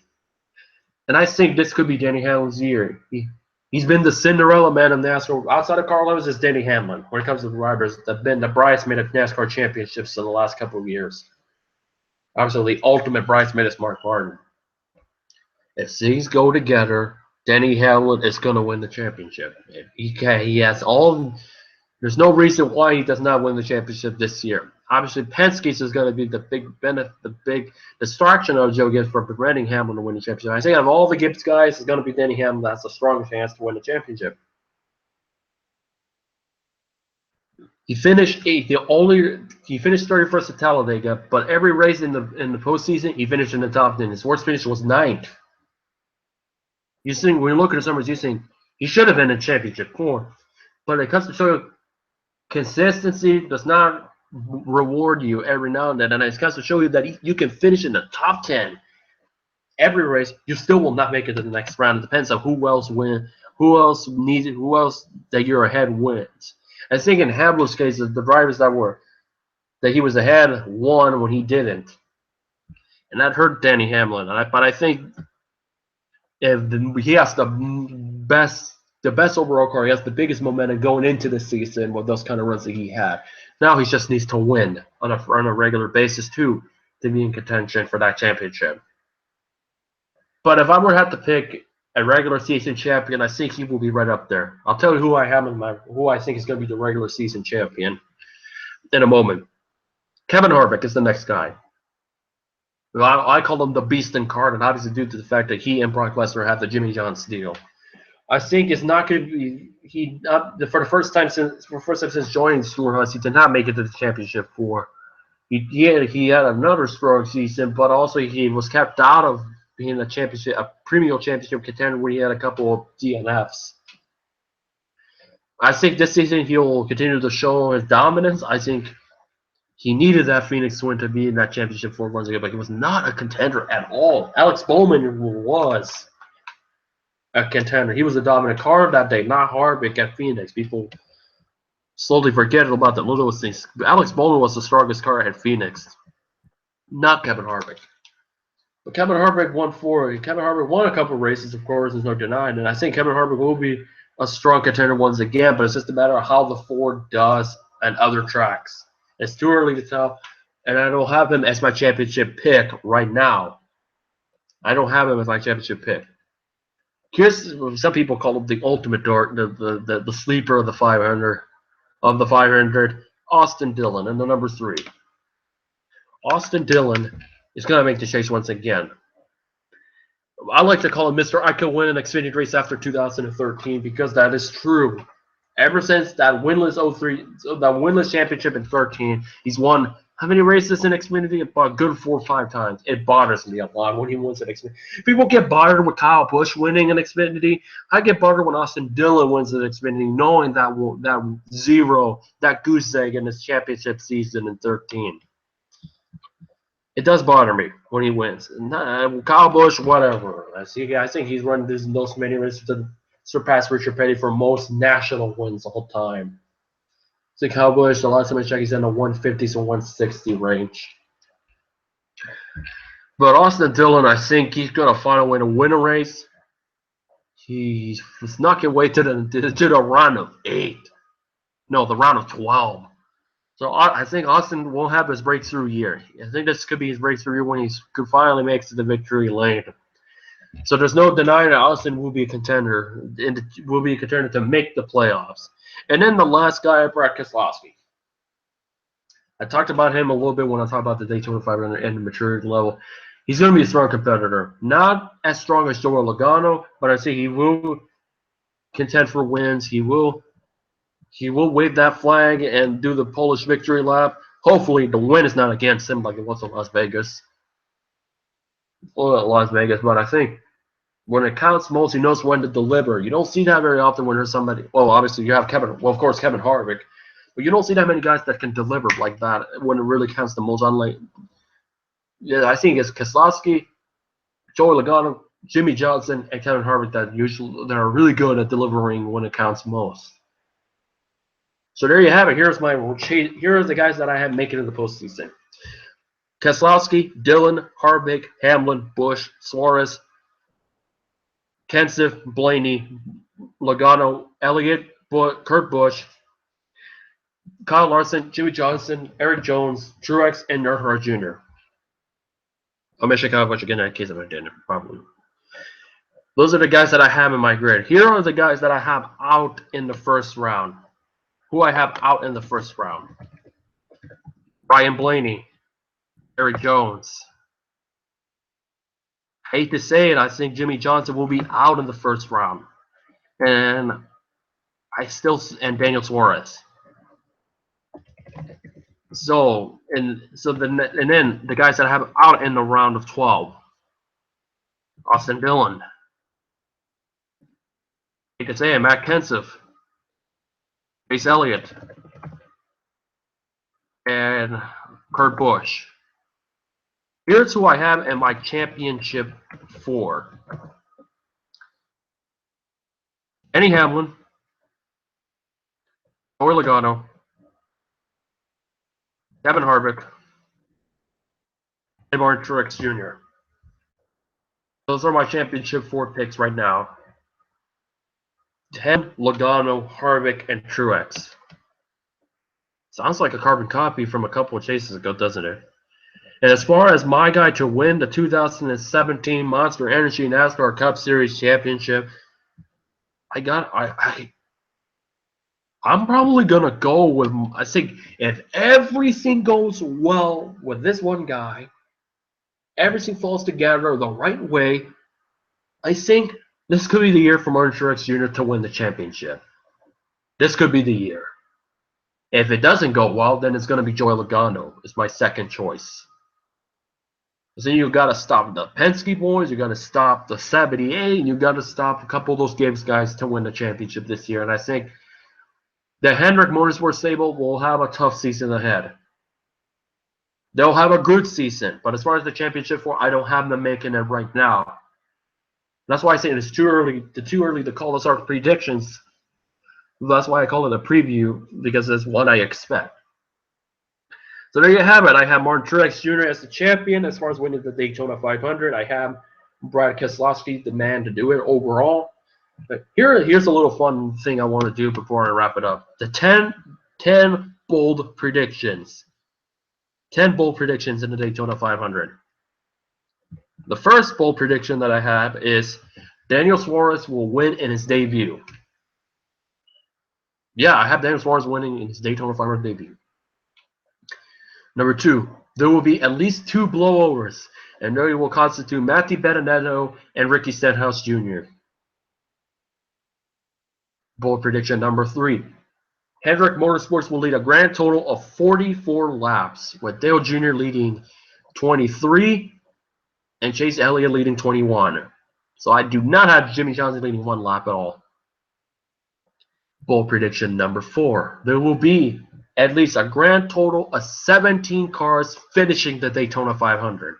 And I think this could be Denny Hamlin's year. He's been the Cinderella man of NASCAR. Outside of Carl Lewis is Denny Hamlin when it comes to the drivers that have been the bridesmaid of NASCAR championships in the last couple of years. Obviously, the ultimate bridesmaid is Mark Martin. If things go together, Denny Hamlin is going to win the championship. He has all. There's no reason why he does not win the championship this year. Obviously, Penske's is going to be the big distraction of Joe Gibbs for preventing Hamlin to win the championship. I think out of all the Gibbs guys, it's going to be Denny Hamlin that's the strongest chance to win the championship. He finished 8th. He finished 31st at Talladega, but every race in the postseason, he finished in the top 10. His worst finish was 9th. You think when you look at his numbers, you think he should have been in championship 4. But it comes to show you consistency does not reward you every now and then, and it comes to show you that you can finish in the top 10 every race. You still will not make it to the next round. It depends on who else that you're ahead wins. I think in Hamlin's case, the drivers that he was ahead won when he didn't, and that hurt Denny Hamlin. But I think if he has the best overall car, he has the biggest momentum going into the season with those kind of runs that he had. Now he just needs to win on a regular basis too to be in contention for that championship. But if I were to have to pick a regular season champion, I think he will be right up there. I'll tell you who I think is going to be the regular season champion in a moment. Kevin Harvick is the next guy. I call him the beast incarnate, obviously due to the fact that he and Brock Lesnar have the Jimmy John's deal. I think it's not going to be for the first time since joining Stuart Haas, he did not make it to the championship 4. He had another strong season, but also he was kept out of being a premium championship contender where he had a couple of DNFs. I think this season he'll continue to show his dominance. I think he needed that Phoenix win to be in that championship 4 runs ago, but he was not a contender at all. Alex Bowman was a contender. He was a dominant car that day, not Harvick at Phoenix. People slowly forget about the little things. Alex Bowman was the strongest car at Phoenix, not Kevin Harvick. But Kevin Harvick won a couple of races, of course, there's no denying. And I think Kevin Harvick will be a strong contender once again, but it's just a matter of how the Ford does at other tracks. It's too early to tell, and I don't have him as my championship pick right now. I don't have him as my championship pick. Here's some people call him the ultimate dart, the sleeper of the 500 Austin Dillon, and the number 3. Austin Dillon is going to make the chase once again. I like to call him Mr. I Could Win an Xfinity race after 2013 because that is true. Ever since that winless championship in 13, he's won how many races in Xfinity? About a good 4 or 5 times. It bothers me a lot when he wins an Xfinity. People get bothered with Kyle Busch winning an Xfinity. I get bothered when Austin Dillon wins an Xfinity, knowing that goose egg in his championship season in 13. It does bother me when he wins. Kyle Busch, whatever. I think he's run those many races to surpass Richard Petty for most national wins all time. So Kyle Busch, the last time I checked, he's in the 150s to 160 range. But Austin Dillon, I think he's gonna find a way to win a race. He's snuck his way to the round of 8. No, the round of 12. So I think Austin will have his breakthrough year. I think this could be his breakthrough year when he could finally make it to the victory lane. So there's no denying that Austin will be a contender to make the playoffs. And then the last guy, Brad Keselowski. I talked about him a little bit when I talked about the Daytona 500 and the maturity level. He's going to be a strong competitor. Not as strong as Joey Logano, but I say he will contend for wins. He will wave that flag and do the Polish victory lap. Hopefully the win is not against him like it was in Las Vegas. Well, Las Vegas, but I think when it counts most, he knows when to deliver. You don't see that very often when there's somebody. Well, obviously you have Kevin Harvick, but you don't see that many guys that can deliver like that when it really counts the most. Unlike, yeah, I think it's Keselowski, Joey Logano, Jimmy Johnson, and Kevin Harvick that are really good at delivering when it counts most. So there you have it. Here are the guys that I have making it to the postseason. Keselowski, Dillon, Harvick, Hamlin, Busch, Suarez, Kenseth, Blaney, Logano, Elliott, Kurt Busch, Kyle Larson, Jimmy Johnson, Eric Jones, Truex, and Earnhardt Jr. I'll mention Kyle Busch again in case I didn't, probably. Those are the guys that I have in my grid. Here are the guys that I have out in the first round. Who I have out in the first round. Ryan Blaney, Eric Jones. Hate to say it, I think Jimmy Johnson will be out in the first round. And Daniel Suarez. So then the guys that I have out in the round of 12. Austin Dillon. Hate to say it, Matt Kenseth. Chase Elliott. And Kurt Busch. Here's who I have in my championship 4. Denny Hamlin, Joey Logano, Kevin Harvick, and Martin Truex Jr. Those are my championship 4 picks right now. Hamlin, Logano, Harvick, and Truex. Sounds like a carbon copy from a couple of chases ago, doesn't it? And as far as my guy to win the 2017 Monster Energy NASCAR Cup Series Championship, I'm probably going to go with, I think, if everything goes well with this one guy, everything falls together the right way, I think this could be the year for Martin Truex Jr. to win the championship. This could be the year. If it doesn't go well, then it's going to be Joey Logano. It's my second choice. So you got to stop the Penske boys, you got to stop the 78, and you got to stop a couple of those Gibbs guys to win the championship this year. And I think the Hendrick Motorsports stable will have a tough season ahead. They'll have a good season, but as far as the championship 4, I don't have them making it right now. That's why I say it's too early to call this our predictions. That's why I call it a preview, because it's what I expect. So there you have it. I have Martin Truex Jr. as the champion as far as winning the Daytona 500. I have Brad Keselowski, the man to do it overall. But here's a little fun thing I want to do before I wrap it up. The 10 bold predictions. 10 bold predictions in the Daytona 500. The first bold prediction that I have is Daniel Suarez will win in his debut. Yeah, I have Daniel Suarez winning in his Daytona 500 debut. Number 2, there will be at least 2 blowovers, and they will constitute Matthew Benedetto and Ricky Stenhouse Jr. Bold prediction number 3. Hendrick Motorsports will lead a grand total of 44 laps, with Dale Jr. leading 23 and Chase Elliott leading 21. So I do not have Jimmy Johnson leading 1 lap at all. Bold prediction number 4. There will be at least a grand total of 17 cars finishing the Daytona 500.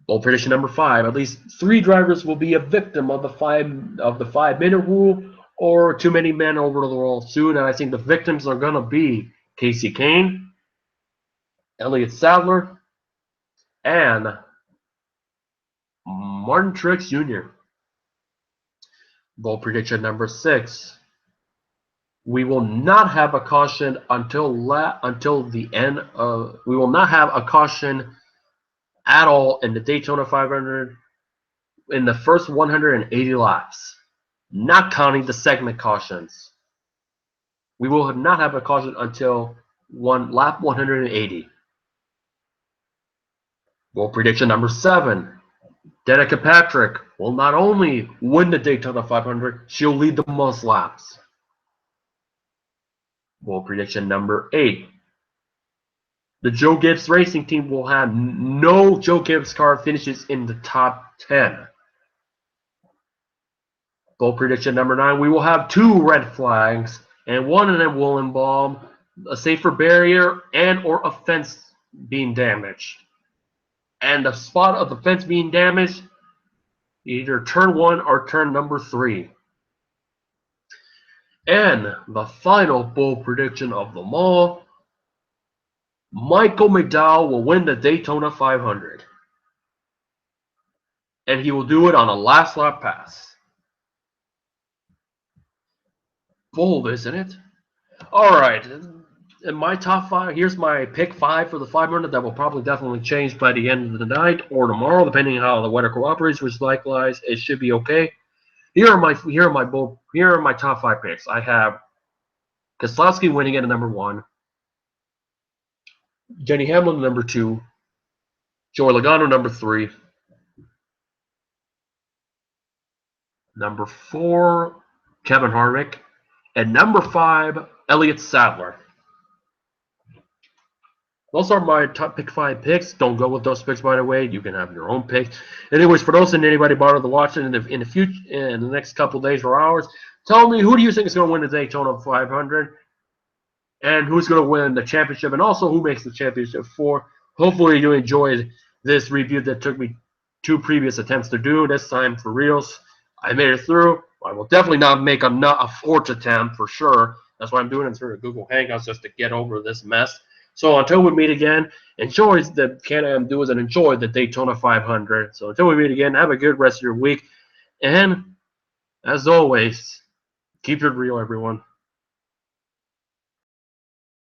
Bold prediction number 5. At least 3 drivers will be a victim of the 5-minute rule or too many men over the wall soon. And I think the victims are going to be Casey Kane, Elliott Sadler, and Martin Truex Jr. Bold prediction number 6. We will not have a caution until the end of. We will not have a caution at all in the Daytona 500 in the first 180 laps, not counting the segment cautions. We will not have a caution until lap 180. Bold prediction number 7. Danica Patrick will not only win the Daytona 500, she'll lead the most laps. Bold prediction number 8. The Joe Gibbs Racing Team will have no Joe Gibbs car finishes in the top 10. Bold prediction number 9. We will have 2 red flags, and one of them will involve a safer barrier and or a fence being damaged. And the spot of the fence being damaged, either turn 1 or turn number 3. And the final bold prediction of them all, Michael McDowell will win the Daytona 500. And he will do it on a last lap pass. Bold, isn't it? Alright, in my top 5, here's my pick 5 for the 500 that will probably definitely change by the end of the night or tomorrow, depending on how the weather cooperates, which likewise, it should be okay. Here are my top 5 picks. I have Keselowski winning at number 1, Jenny Hamlin number 2, Joey Logano number 3, number 4, Kevin Harvick, and number 5, Elliott Sadler. Those are my top pick 5 picks. Don't go with those picks, by the way. You can have your own picks. Anyways, for those and anybody bother to watch it in the future, in the next couple days or hours, tell me who do you think is going to win the Daytona 500, and who's going to win the championship, and also who makes the championship 4. Hopefully you enjoyed this review that took me 2 previous attempts to do. This time for reals, I made it through. I will definitely not make a 4th attempt for sure. That's why I'm doing it through the Google Hangouts, just to get over this mess. So until we meet again, enjoy the Can-Am Duos and enjoy the Daytona 500. So until we meet again, have a good rest of your week. And as always, keep it real, everyone.